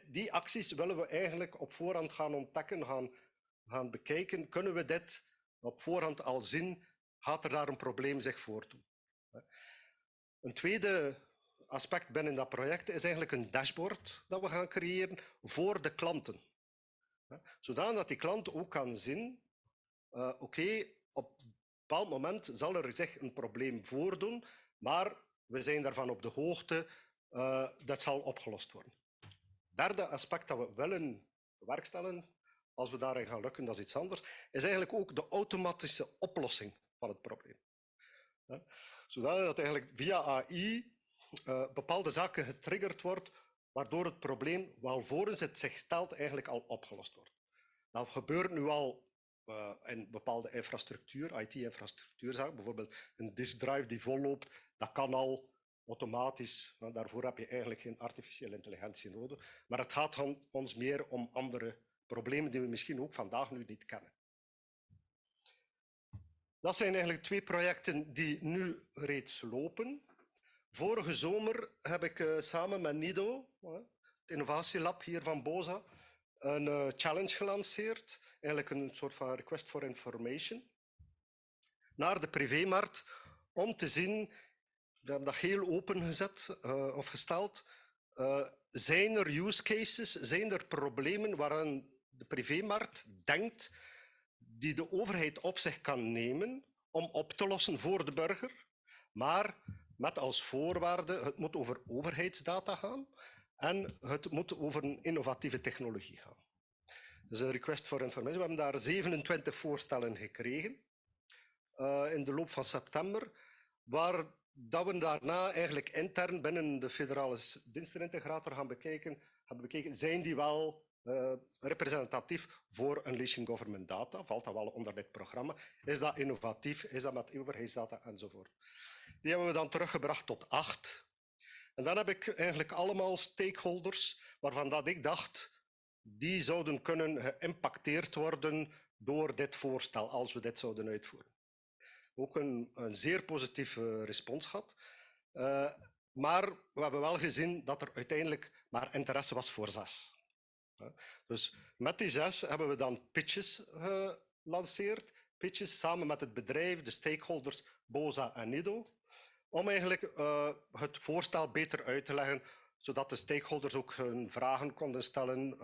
Die acties willen we eigenlijk op voorhand gaan ontdekken, gaan bekijken. Kunnen we dit op voorhand al zien? Gaat er daar een probleem zich voordoen? Een tweede aspect binnen dat project is eigenlijk een dashboard dat we gaan creëren voor de klanten. Zodat die klant ook kan zien, oké, op een bepaald moment zal er zich een probleem voordoen, maar we zijn daarvan op de hoogte, dat zal opgelost worden. Derde aspect dat we willen bewerkstelligen, als we daarin gaan lukken, dat is iets anders, is eigenlijk ook de automatische oplossing van het probleem. Zodat eigenlijk via AI bepaalde zaken getriggerd wordt, waardoor het probleem, alvorens het zich stelt, eigenlijk al opgelost wordt. Dat gebeurt nu al in bepaalde infrastructuur, IT-infrastructuur, bijvoorbeeld een diskdrive die volloopt, dat kan al automatisch. Daarvoor heb je eigenlijk geen artificiële intelligentie nodig. Maar het gaat ons meer om andere problemen die we misschien ook vandaag nu niet kennen. Dat zijn eigenlijk twee projecten die nu reeds lopen. Vorige zomer heb ik samen met Nido, het innovatielab hier van BOZA, een challenge gelanceerd. Eigenlijk een soort van request for information naar de privémarkt om te zien, we hebben dat heel open gezet of gesteld, zijn er use cases, zijn er problemen waaraan de privémarkt denkt die de overheid op zich kan nemen om op te lossen voor de burger, maar met als voorwaarde, het moet over overheidsdata gaan en het moet over een innovatieve technologie gaan. Dus een request for information. We hebben daar 27 voorstellen gekregen in de loop van september, waar dat we daarna eigenlijk intern binnen de federale dienstenintegrator gaan bekijken, zijn die wel representatief voor Unleashing Government Data? Valt dat wel onder dit programma? Is dat innovatief? Is dat met overheidsdata enzovoort? Die hebben we dan teruggebracht tot 8. En dan heb ik eigenlijk allemaal stakeholders waarvan dat ik dacht, die zouden kunnen geïmpacteerd worden door dit voorstel, als we dit zouden uitvoeren. Ook een zeer positieve respons gehad. Maar we hebben wel gezien dat er uiteindelijk maar interesse was voor 6. Dus Met die 6 hebben we dan pitches gelanceerd. Pitches samen met het bedrijf, de stakeholders, BOSA en NIDO, om eigenlijk het voorstel beter uit te leggen, zodat de stakeholders ook hun vragen konden stellen.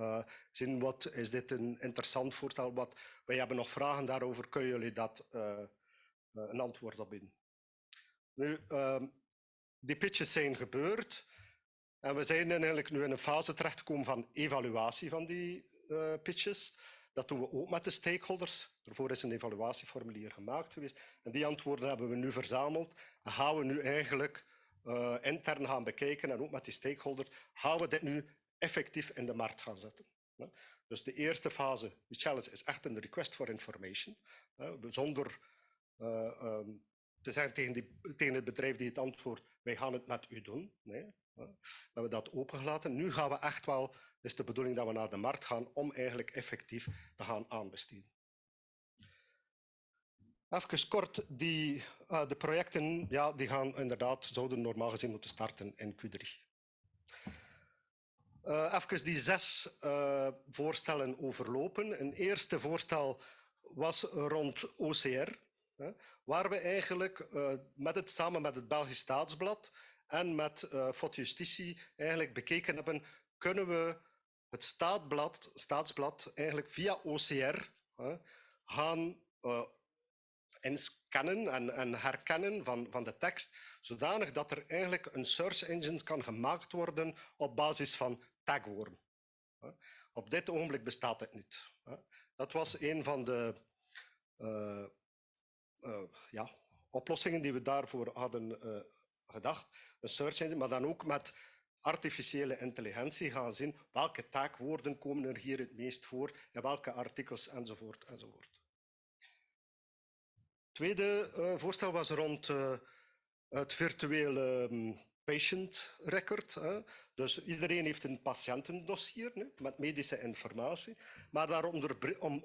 Zien, wat is dit een interessant voorstel? Wij hebben nog vragen daarover, kunnen jullie dat een antwoord op bieden? Nu, die pitches zijn gebeurd en we zijn eigenlijk nu in een fase terechtgekomen van evaluatie van die pitches. Dat doen we ook met de stakeholders. Daarvoor is een evaluatieformulier gemaakt geweest. En die antwoorden hebben we nu verzameld. En gaan we nu eigenlijk intern gaan bekijken en ook met die stakeholders, gaan we dit nu effectief in de markt gaan zetten. Dus de eerste fase, de challenge, is echt een request for information. Zonder te zeggen tegen het bedrijf die het antwoordt, wij gaan het met u doen. Nee, we hebben dat opengelaten. Nu gaan we echt wel, is de bedoeling dat we naar de markt gaan om eigenlijk effectief te gaan aanbesteden. Even kort, de projecten ja, die gaan inderdaad, zouden normaal gezien moeten starten in Q3. Even die 6 voorstellen overlopen. Een eerste voorstel was rond OCR, waar we eigenlijk samen met het Belgisch Staatsblad en met FOD Justitie eigenlijk bekeken hebben, kunnen we het staatsblad eigenlijk via OCR gaan inscannen en herkennen van de tekst, zodanig dat er eigenlijk een search engine kan gemaakt worden op basis van tagwoorden. Op dit ogenblik bestaat het niet. Dat was een van de oplossingen die we daarvoor hadden gedacht. Een search engine, maar dan ook met artificiële intelligentie gaan zien welke tagwoorden komen er hier het meest voor en welke artikels enzovoort enzovoort. Het tweede voorstel was rond het virtuele patient record. Dus iedereen heeft een patiëntendossier nu, met medische informatie, maar daar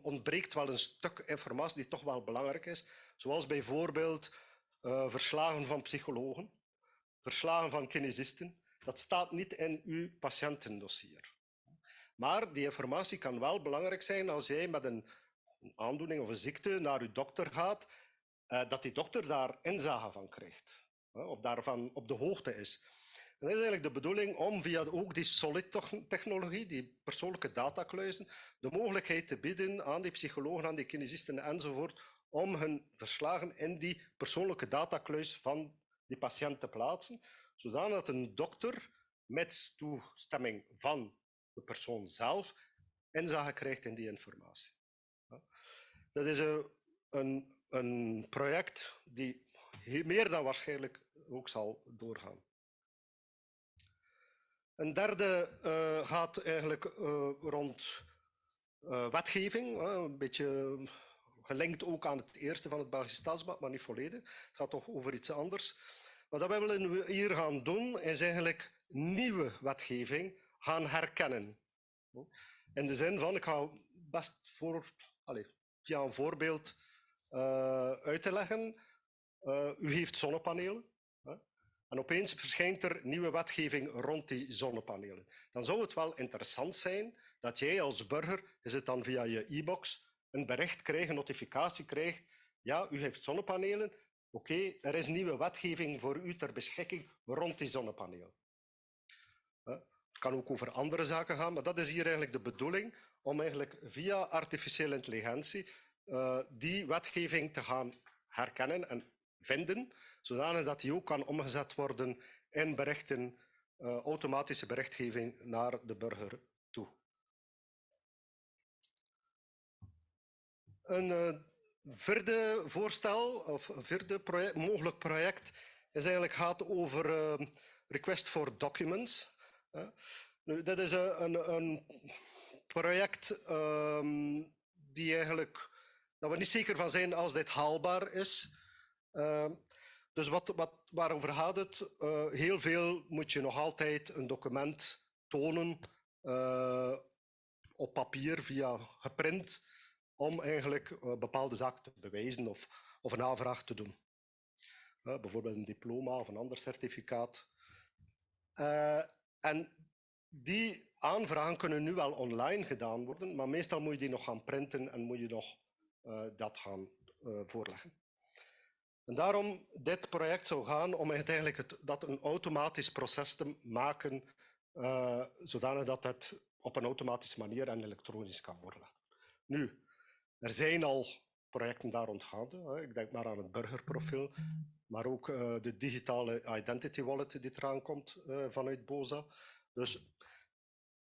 ontbreekt wel een stuk informatie die toch wel belangrijk is, zoals bijvoorbeeld verslagen van psychologen, verslagen van kinesisten. Dat staat niet in uw patiëntendossier. Maar die informatie kan wel belangrijk zijn als jij met een aandoening of een ziekte naar uw dokter gaat, dat die dokter daar inzage van krijgt, of daarvan op de hoogte is. En dat is eigenlijk de bedoeling om via ook die SOLID-technologie, die persoonlijke datakluizen, de mogelijkheid te bieden aan die psychologen, aan die kinesisten enzovoort, om hun verslagen in die persoonlijke datakluis van die patiënt te plaatsen, zodat een dokter met toestemming van de persoon zelf inzage krijgt in die informatie. Dat is een project die meer dan waarschijnlijk ook zal doorgaan. Een derde gaat eigenlijk rond wetgeving, een beetje gelinkt ook aan het eerste van het Belgisch Staatsblad, maar niet volledig. Het gaat toch over iets anders. Wat we willen hier gaan doen, is eigenlijk nieuwe wetgeving gaan herkennen. In de zin van, ik ga best via een voorbeeld uit te leggen. U heeft zonnepanelen. En opeens verschijnt er nieuwe wetgeving rond die zonnepanelen. Dan zou het wel interessant zijn dat jij als burger, is het dan via je e-box, een bericht krijgt, een notificatie krijgt. Ja, u heeft zonnepanelen. Oké, er is nieuwe wetgeving voor u ter beschikking rond die zonnepanelen. Het kan ook over andere zaken gaan, maar dat is hier eigenlijk de bedoeling, om eigenlijk via artificiële intelligentie die wetgeving te gaan herkennen en vinden, zodanig dat die ook kan omgezet worden in berichten, automatische berichtgeving naar de burger toe. Een vierde voorstel, of een vierde mogelijk project, is eigenlijk gaat over request for documents. Nu, dat is een project die eigenlijk, dat we niet zeker van zijn als dit haalbaar is. Dus waarover gaat het? Heel veel moet je nog altijd een document tonen op papier, via geprint, om eigenlijk bepaalde zaken te bewijzen of een aanvraag te doen. Bijvoorbeeld een diploma of een ander certificaat. En Die aanvragen kunnen nu wel online gedaan worden, maar meestal moet je die nog gaan printen en moet je nog dat gaan voorleggen. En daarom, dit project zou gaan om uiteindelijk dat een automatisch proces te maken, zodanig dat het op een automatische manier en elektronisch kan worden. Nu, er zijn al projecten daar rond gaande. Ik denk maar aan het burgerprofiel, maar ook de digitale identity wallet die eraan komt vanuit BOZA. Dus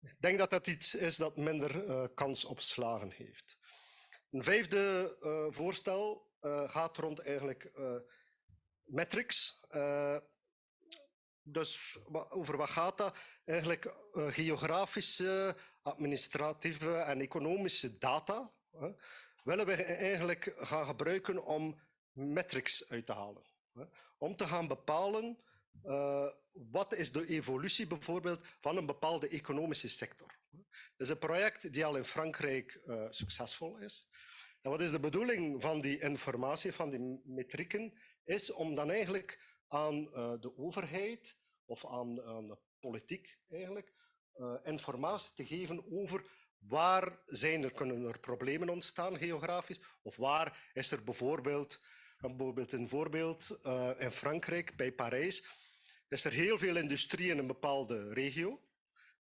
ik denk dat dat iets is dat minder kans op slagen heeft. Een vijfde voorstel gaat rond eigenlijk metrics. Dus over wat gaat dat? Eigenlijk geografische, administratieve en economische data willen we eigenlijk gaan gebruiken om metrics uit te halen. Om te gaan bepalen wat is de evolutie bijvoorbeeld van een bepaalde economische sector. Het is een project die al in Frankrijk succesvol is. En wat is de bedoeling van die informatie, van die metrieken, is om dan eigenlijk aan de overheid of aan de politiek eigenlijk informatie te geven over waar kunnen er problemen ontstaan geografisch, of waar is er bijvoorbeeld een voorbeeld in Frankrijk, bij Parijs, is er heel veel industrie in een bepaalde regio.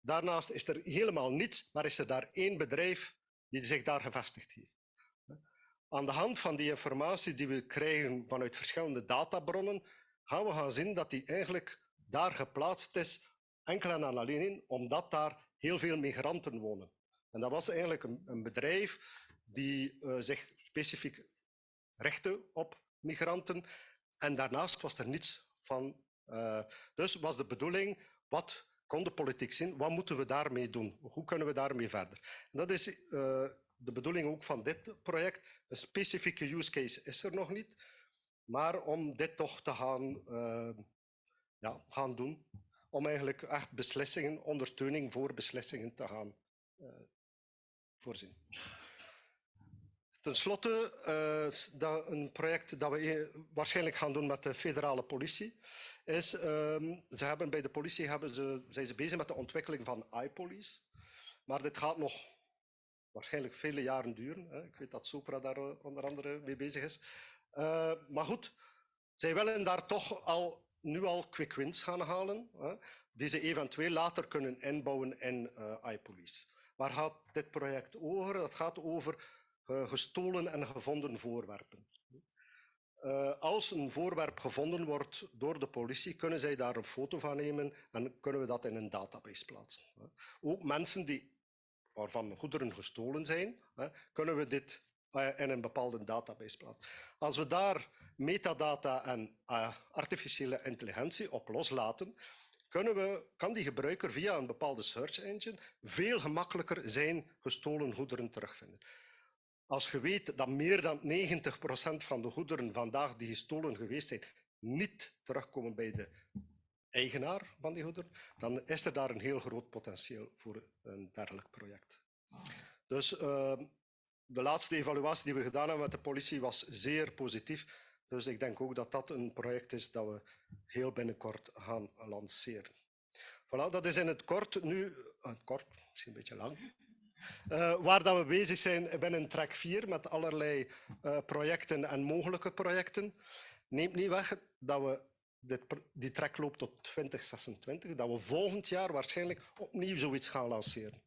Daarnaast is er helemaal niets, maar is er daar één bedrijf die zich daar gevestigd heeft. Aan de hand van die informatie die we krijgen vanuit verschillende databronnen, gaan we gaan zien dat die eigenlijk daar geplaatst is, enkel en alleen omdat daar heel veel migranten wonen. En dat was eigenlijk een bedrijf die zich specifiek richtte op migranten. En daarnaast was er niets van. Dus was de bedoeling, wat kon de politiek zien, wat moeten we daarmee doen? Hoe kunnen we daarmee verder? En dat is de bedoeling ook van dit project. Een specifieke use case is er nog niet, maar om dit toch te gaan doen, om eigenlijk echt beslissingen, ondersteuning voor beslissingen te gaan voorzien. Ten slotte, een project dat we waarschijnlijk gaan doen met de federale politie, is, bij de politie zijn ze bezig met de ontwikkeling van iPolice. Maar dit gaat nog waarschijnlijk vele jaren duren. Hè. Ik weet dat Sopra daar onder andere mee bezig is. Maar goed, zij willen daar toch nu al quick wins gaan halen, die ze eventueel later kunnen inbouwen in iPolice. Waar gaat dit project over? Dat gaat over gestolen en gevonden voorwerpen. Als een voorwerp gevonden wordt door de politie, kunnen zij daar een foto van nemen en kunnen we dat in een database plaatsen. Ook mensen waarvan goederen gestolen zijn, kunnen we dit in een bepaalde database plaatsen. Als we daar metadata en artificiële intelligentie op loslaten, kan die gebruiker via een bepaalde search engine veel gemakkelijker zijn gestolen goederen terugvinden. Als je weet dat meer dan 90% van de goederen vandaag die gestolen geweest zijn, niet terugkomen bij de eigenaar van die goederen, dan is er daar een heel groot potentieel voor een dergelijk project. Dus de laatste evaluatie die we gedaan hebben met de politie was zeer positief. Dus ik denk ook dat dat een project is dat we heel binnenkort gaan lanceren. Voilà, dat is in het kort nu, misschien een beetje lang, waar dat we bezig zijn binnen track 4 met allerlei projecten en mogelijke projecten. Neemt niet weg dat we die track loopt tot 2026, dat we volgend jaar waarschijnlijk opnieuw zoiets gaan lanceren.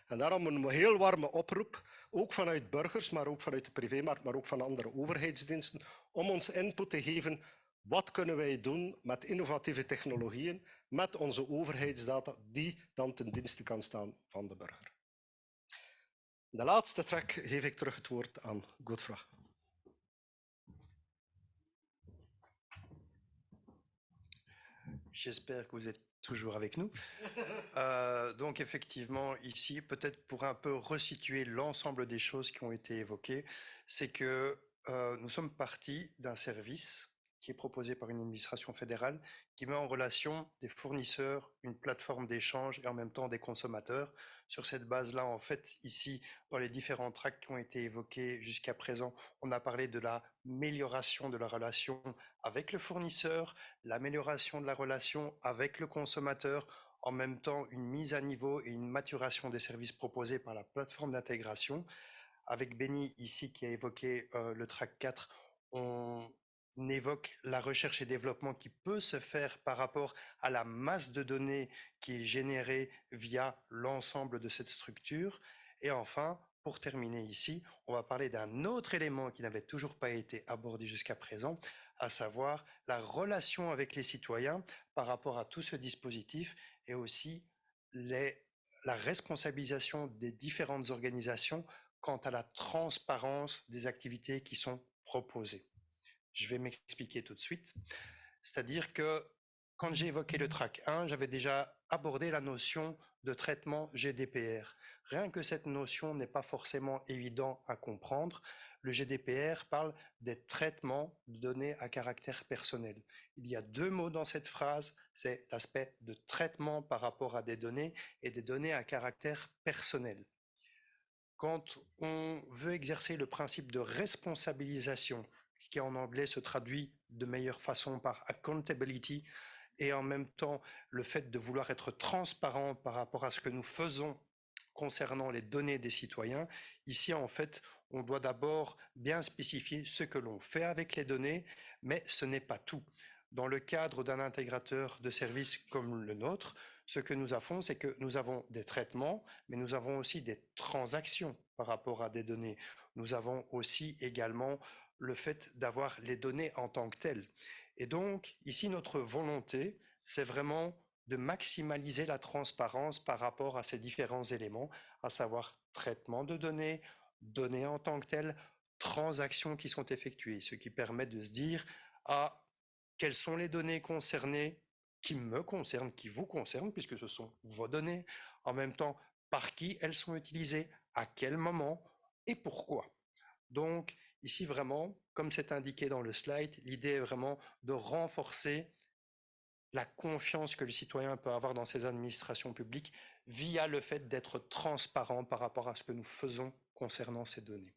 En daarom een heel warme oproep, ook vanuit burgers, maar ook vanuit de privémarkt, maar ook van andere overheidsdiensten, om ons input te geven. Wat kunnen wij doen met innovatieve technologieën, met onze overheidsdata, die dan ten dienste kan staan van de burger. De laatste track geef ik terug het woord aan Godfrey.
J'espère que vous êtes toujours avec nous. Donc effectivement, ici, peut-être pour un peu resituer l'ensemble des choses qui ont été évoquées, c'est que nous sommes partis d'un service qui est proposé par une administration fédérale qui met en relation des fournisseurs, une plateforme d'échange et en même temps des consommateurs. Sur cette base-là, en fait, ici, dans les différents tracks qui ont été évoqués jusqu'à présent, on a parlé de l'amélioration de la relation avec le fournisseur, l'amélioration de la relation avec le consommateur, en même temps une mise à niveau et une maturation des services proposés par la plateforme d'intégration. Avec Benny ici qui a évoqué le track 4, on évoque la recherche et développement qui peut se faire par rapport à la masse de données qui est générée via l'ensemble de cette structure. Et enfin, pour terminer ici, on va parler d'un autre élément qui n'avait toujours pas été abordé jusqu'à présent, à savoir la relation avec les citoyens par rapport à tout ce dispositif et aussi la responsabilisation des différentes organisations quant à la transparence des activités qui sont proposées. Je vais m'expliquer tout de suite. C'est-à-dire que quand j'ai évoqué le track 1, j'avais déjà abordé la notion de traitement GDPR. Rien que cette notion n'est pas forcément évident à comprendre. Le GDPR parle des traitements de données à caractère personnel. Il y a deux mots dans cette phrase, c'est l'aspect de traitement par rapport à des données et des données à caractère personnel. Quand on veut exercer le principe de responsabilisation, qui en anglais se traduit de meilleure façon par accountability, et en même temps le fait de vouloir être transparent par rapport à ce que nous faisons concernant les données des citoyens, ici en fait on doit d'abord bien spécifier ce que l'on fait avec les données, mais ce n'est pas tout. Dans le cadre d'un intégrateur de services comme le nôtre, ce que nous avons, c'est que nous avons des traitements, mais nous avons aussi des transactions par rapport à des données. Nous avons aussi également le fait d'avoir les données en tant que telles. Et donc, ici, notre volonté, c'est vraiment de maximaliser la transparence par rapport à ces différents éléments, à savoir traitement de données, données en tant que telles, transactions qui sont effectuées, ce qui permet de se dire, ah, quelles sont les données concernées qui me concernent, qui vous concernent, puisque ce sont vos données, en même temps, par qui elles sont utilisées, à quel moment et pourquoi. Donc, ici vraiment, comme c'est indiqué dans le slide, l'idée est vraiment de renforcer la confiance que le citoyen peut avoir dans ses administrations publiques via le fait d'être transparent par rapport à ce que nous faisons concernant ces données.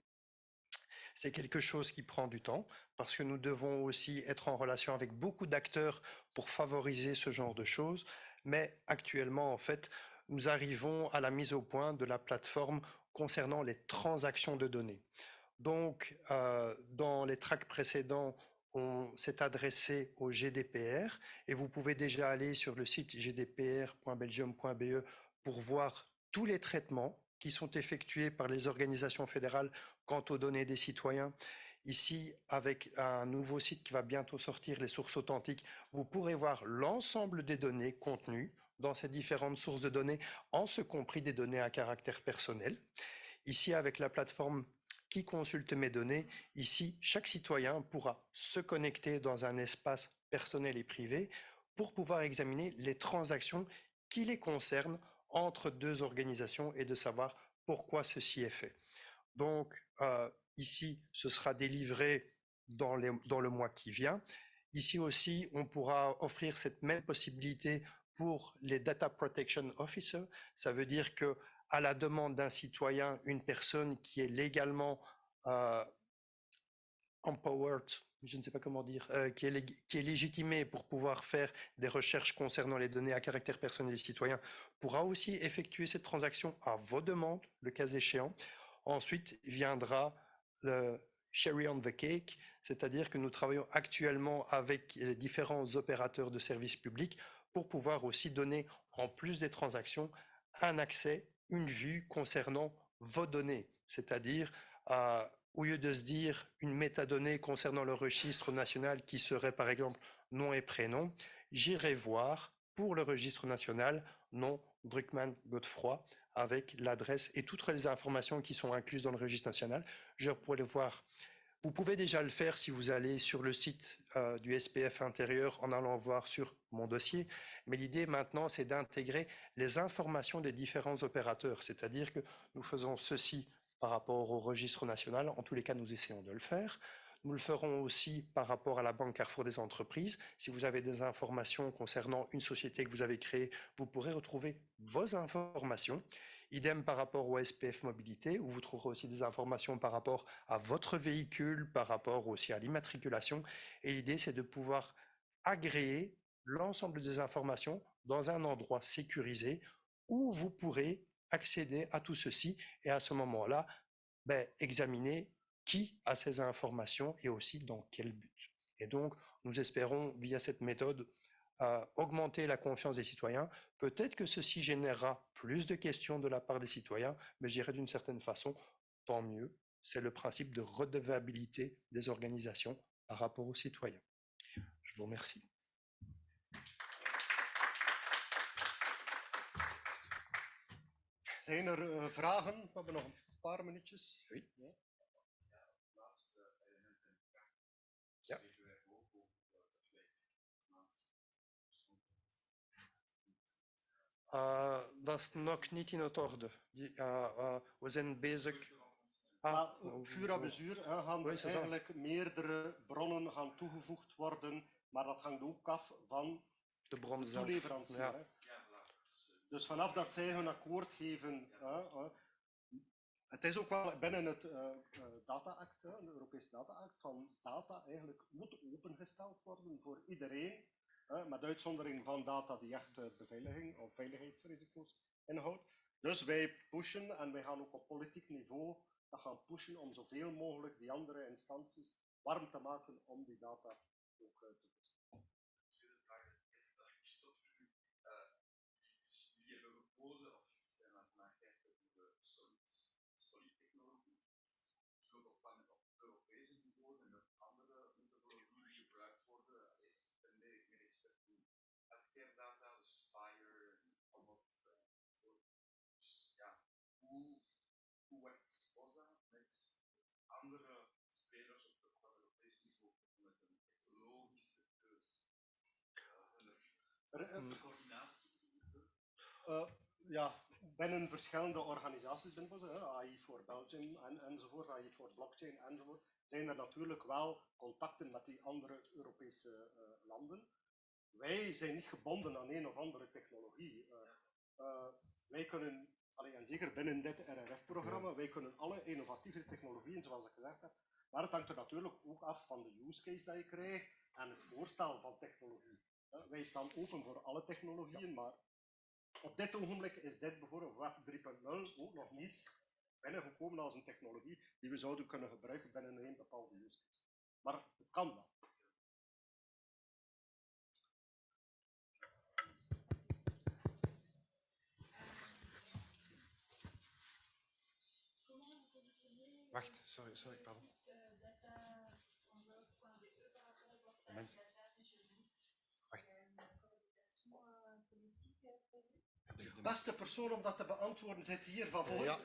C'est quelque chose qui prend du temps parce que nous devons aussi être en relation avec beaucoup d'acteurs pour favoriser ce genre de choses. Mais actuellement, en fait, nous arrivons à la mise au point de la plateforme concernant les transactions de données. Donc, dans les tracks précédents, on s'est adressé au GDPR et vous pouvez déjà aller sur le site gdpr.belgium.be pour voir tous les traitements qui sont effectués par les organisations fédérales quant aux données des citoyens. Ici, avec un nouveau site qui va bientôt sortir, les sources authentiques, vous pourrez voir l'ensemble des données contenues dans ces différentes sources de données, en ce compris des données à caractère personnel. Ici, avec la plateforme qui consulte mes données, ici, chaque citoyen pourra se connecter dans un espace personnel et privé pour pouvoir examiner les transactions qui les concernent entre deux organisations et de savoir pourquoi ceci est fait. Donc, ici, ce sera délivré dans le mois qui vient. Ici aussi, on pourra offrir cette même possibilité pour les Data Protection Officers. Ça veut dire que, à la demande d'un citoyen, une personne qui est légalement empowered, je ne sais pas comment dire, qui est légitimée pour pouvoir faire des recherches concernant les données à caractère personnel des citoyens, pourra aussi effectuer cette transaction à vos demandes, le cas échéant. Ensuite viendra le cherry on the cake, c'est-à-dire que nous travaillons actuellement avec les différents opérateurs de services publics pour pouvoir aussi donner, en plus des transactions, un accès, une vue concernant vos données, c'est-à-dire au lieu de se dire une métadonnée concernant le registre national qui serait par exemple nom et prénom, j'irai voir pour le registre national nom Druckmann Godefroy avec l'adresse et toutes les informations qui sont incluses dans le registre national. Je pourrais le voir. Vous pouvez déjà le faire si vous allez sur le site du SPF intérieur en allant voir sur mon dossier. Mais l'idée maintenant, c'est d'intégrer les informations des différents opérateurs. C'est-à-dire que nous faisons ceci par rapport au registre national. En tous les cas, nous essayons de le faire. Nous le ferons aussi par rapport à la Banque Carrefour des entreprises. Si vous avez des informations concernant une société que vous avez créée, vous pourrez retrouver vos informations. Idem par rapport au SPF Mobilité, où vous trouverez aussi des informations par rapport à votre véhicule, par rapport aussi à l'immatriculation. Et l'idée, c'est de pouvoir agréer l'ensemble des informations dans un endroit sécurisé où vous pourrez accéder à tout ceci et à ce moment-là, examiner qui a ces informations et aussi dans quel but. Et donc, nous espérons, via cette méthode, augmenter la confiance des citoyens. Peut-être que ceci générera plus de questions de la part des citoyens, mais je dirais d'une certaine façon, tant mieux. C'est le principe de redevabilité des organisations par rapport aux citoyens. Je vous remercie.
Zijn er vragen? We hebben nog een paar minuutjes.
Oui.
Ja.
Ja. Dat is nog niet in het orde. We zijn bezig.
Fur à mesure gaan er eigenlijk meerdere bronnen gaan toegevoegd worden, maar dat hangt ook af van
de bron zelf.
Toeleverancier. Ja. Dus vanaf dat zij hun akkoord geven, het is ook wel binnen het Data Act, de Europese Data Act, van data eigenlijk moet opengesteld worden voor iedereen, met uitzondering van data die echt beveiliging of veiligheidsrisico's inhoudt. Dus wij pushen en wij gaan ook op politiek niveau dat gaan pushen om zoveel mogelijk die andere instanties warm te maken om die data ook te testen.
Hoe werkt OSA met andere spelers op Europees niveau met een technologische keuze? Zijn er coördinatie?
Ja, binnen verschillende organisaties, AI voor Belgium enzovoort, AI voor blockchain enzovoort, zijn er natuurlijk wel contacten met die andere Europese landen. Wij zijn niet gebonden aan een of andere technologie. Wij kunnen, en zeker binnen dit RRF-programma, wij kunnen alle innovatieve technologieën, zoals ik gezegd heb, maar het hangt er natuurlijk ook af van de use case dat je krijgt en het voorstel van technologie. Wij staan open voor alle technologieën, maar op dit ogenblik is dit bijvoorbeeld Web 3.0 ook nog niet binnengekomen als een technologie die we zouden kunnen gebruiken binnen een bepaalde use case. Maar het kan wel.
Wacht, sorry, pardon. Mensen. Wacht.
De beste persoon om dat te beantwoorden zit hier van voor. Ja.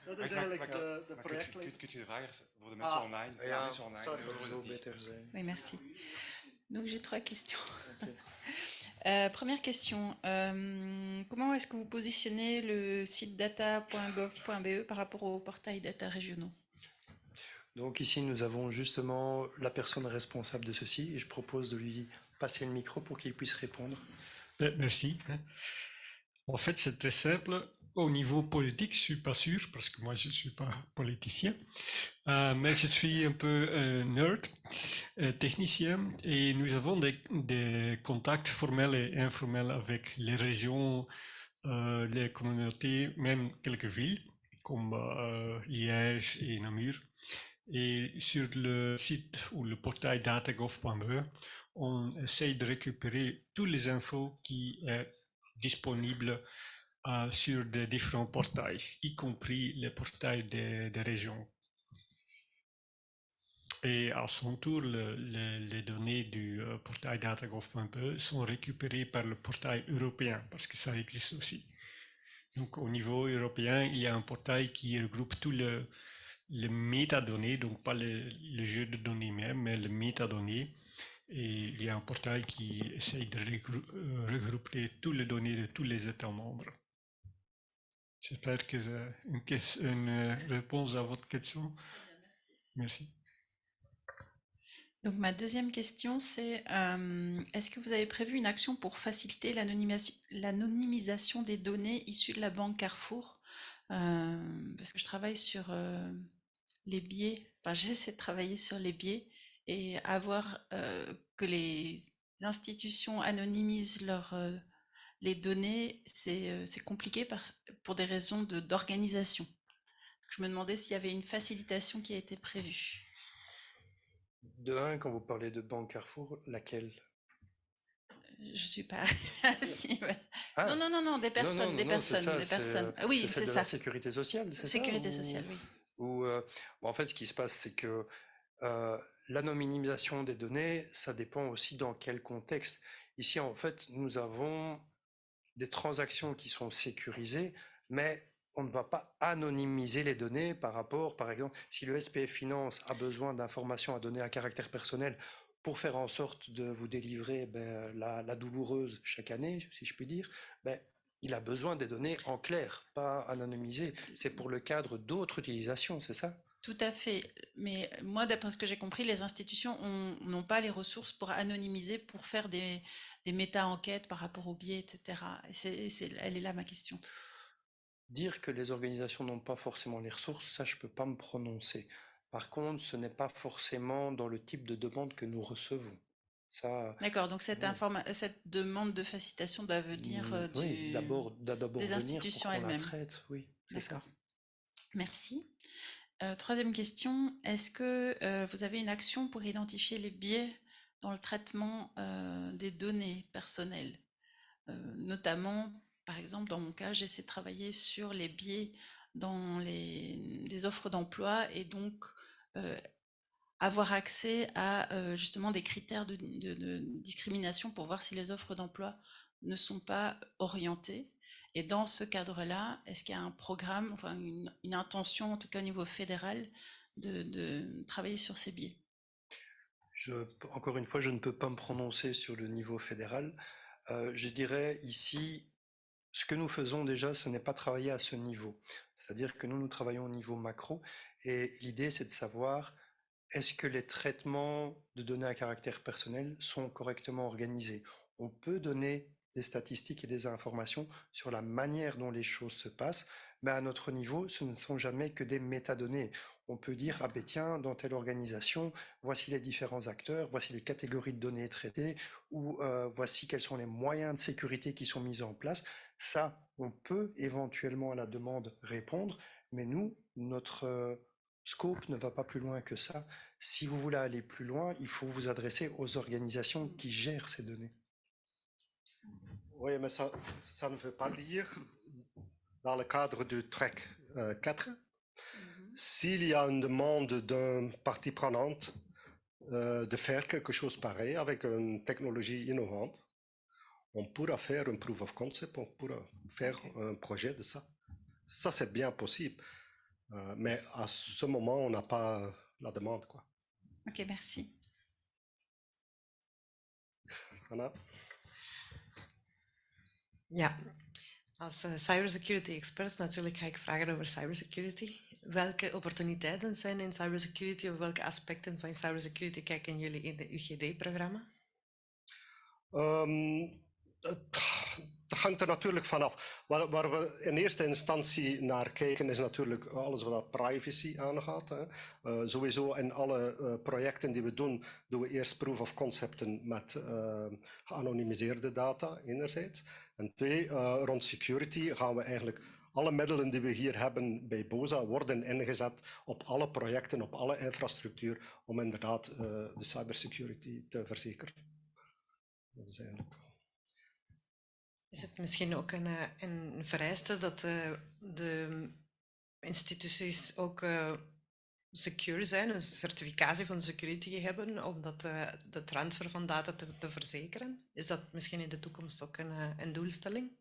Dat is eigenlijk de projectleider.
Kunt je de vragen voor de mensen online?
Ja,
mensen online.
Sorry, ça zou beter zijn.
Oui, merci. Donc j'ai 3 questions. Okay. Première question, comment est-ce que vous positionnez le site data.gov.be par rapport aux portails data régionaux?
Donc ici, nous avons justement la personne responsable de ceci et je propose de lui passer le micro pour qu'il puisse répondre.
Merci. En fait, c'est très simple. Au niveau politique, je ne suis pas sûr, parce que moi, je ne suis pas politicien, mais je suis un peu nerd, technicien, et nous avons des contacts formels et informels avec les régions, les communautés, même quelques villes, comme Liège et Namur. Et sur le site ou le portail datagov.be, on essaye de récupérer toutes les infos qui sont disponibles sur des différents portails, y compris les portails des régions. Et à son tour, les données du portail datagov.be sont récupérées par le portail européen, parce que ça existe aussi. Donc au niveau européen, il y a un portail qui regroupe tous les métadonnées, donc pas le jeu de données même, mais les métadonnées. Et il y a un portail qui essaye de regrouper toutes les données de tous les États membres. J'espère que c'est une réponse à votre question. Merci.
Donc ma deuxième question, c'est est-ce que vous avez prévu une action pour faciliter l'anonymisation des données issues de la banque Carrefour? Parce que je travaille sur les biais, j'essaie de travailler sur les biais et avoir que les institutions anonymisent les données, c'est compliqué pour des raisons d'organisation. Je me demandais s'il y avait une facilitation qui a été prévue.
De un, quand vous parlez de Banque Carrefour, laquelle?
Je suis pas si, ouais.
Ah,
Non, des personnes,
c'est ça,
des personnes. Ah oui,
c'est celle
c'est
de
ça.
la sécurité sociale, c'est ça?
Sécurité sociale, oui.
En fait, ce qui se passe, c'est que l'anonymisation des données, ça dépend aussi dans quel contexte. Ici, en fait, nous avons des transactions qui sont sécurisées, mais on ne va pas anonymiser les données par exemple, si le SPF Finance a besoin d'informations à donner à caractère personnel pour faire en sorte de vous délivrer la douloureuse chaque année, si je puis dire, il a besoin des données en clair, pas anonymisées. C'est pour le cadre d'autres utilisations, c'est ça?
Tout à fait. Mais moi, d'après ce que j'ai compris, les institutions n'ont pas les ressources pour anonymiser, pour faire des méta-enquêtes par rapport aux biais, etc. Elle est là ma question.
Dire que les organisations n'ont pas forcément les ressources, ça, je ne peux pas me prononcer. Par contre, ce n'est pas forcément dans le type de demande que nous recevons. Ça,
D'accord, donc cette demande de facilitation doit venir
oui, d'abord
des institutions elles-mêmes.
Oui, c'est ça.
D'accord. Merci. Troisième question, est-ce que vous avez une action pour identifier les biais dans le traitement des données personnelles? Notamment, par exemple, dans mon cas, j'essaie de travailler sur les biais dans les offres d'emploi et donc avoir accès à justement des critères de discrimination pour voir si les offres d'emploi ne sont pas orientées. Et dans ce cadre-là, est-ce qu'il y a un programme, enfin une intention, en tout cas au niveau fédéral, de travailler sur ces biais?
Encore une fois, je ne peux pas me prononcer sur le niveau fédéral. Je dirais ici, ce que nous faisons déjà, ce n'est pas travailler à ce niveau. C'est-à-dire que nous travaillons au niveau macro et l'idée, c'est de savoir est-ce que les traitements de données à caractère personnel sont correctement organisés? On peut donner des statistiques et des informations sur la manière dont les choses se passent, mais à notre niveau, ce ne sont jamais que des métadonnées. On peut dire, ah ben tiens, dans telle organisation, voici les différents acteurs, voici les catégories de données traitées, ou voici quels sont les moyens de sécurité qui sont mis en place. Ça, on peut éventuellement à la demande répondre, mais nous, notre scope ne va pas plus loin que ça. Si vous voulez aller plus loin, il faut vous adresser aux organisations qui gèrent ces données.
Oui, mais ça ne veut pas dire, dans le cadre du track 4, s'il y a une demande d'une partie prenante de faire quelque chose pareil avec une technologie innovante, on pourra faire un proof of concept, on pourra faire un projet de ça. Ça, c'est bien possible. Mais à ce moment, on n'a pas la demande, quoi.
Ok, merci.
Anna?
Ja, als cybersecurity expert natuurlijk ga ik vragen over cybersecurity. Welke opportuniteiten zijn in cybersecurity of welke aspecten van cybersecurity kijken jullie in de UGD-programma?
Dat hangt er natuurlijk vanaf. Waar we in eerste instantie naar kijken is natuurlijk alles wat privacy aangaat. Hè. Sowieso in alle projecten die we doen we eerst proof of concepten met geanonimiseerde data enerzijds. En twee, rond security gaan we eigenlijk alle middelen die we hier hebben bij BOSA worden ingezet op alle projecten, op alle infrastructuur, om inderdaad de cybersecurity te verzekeren. Dat is eigenlijk...
Is het misschien ook een vereiste dat de instituties ook secure zijn, een certificatie van security hebben, om de transfer van data te verzekeren? Is dat misschien in de toekomst ook een doelstelling?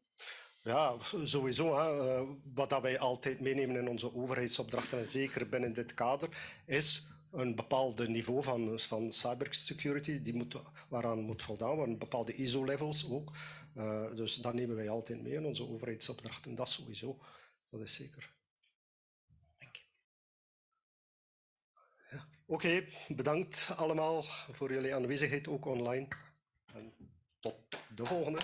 Ja, sowieso. Hè. Wat wij altijd meenemen in onze overheidsopdrachten, en zeker binnen dit kader, is een bepaald niveau van cybersecurity waaraan moet voldaan worden, bepaalde ISO-levels ook. Dus dat nemen wij altijd mee in onze overheidsopdrachten, dat sowieso. Dat is zeker.
Dank je.
Ja. Oké, bedankt allemaal voor jullie aanwezigheid, ook online. En tot de volgende.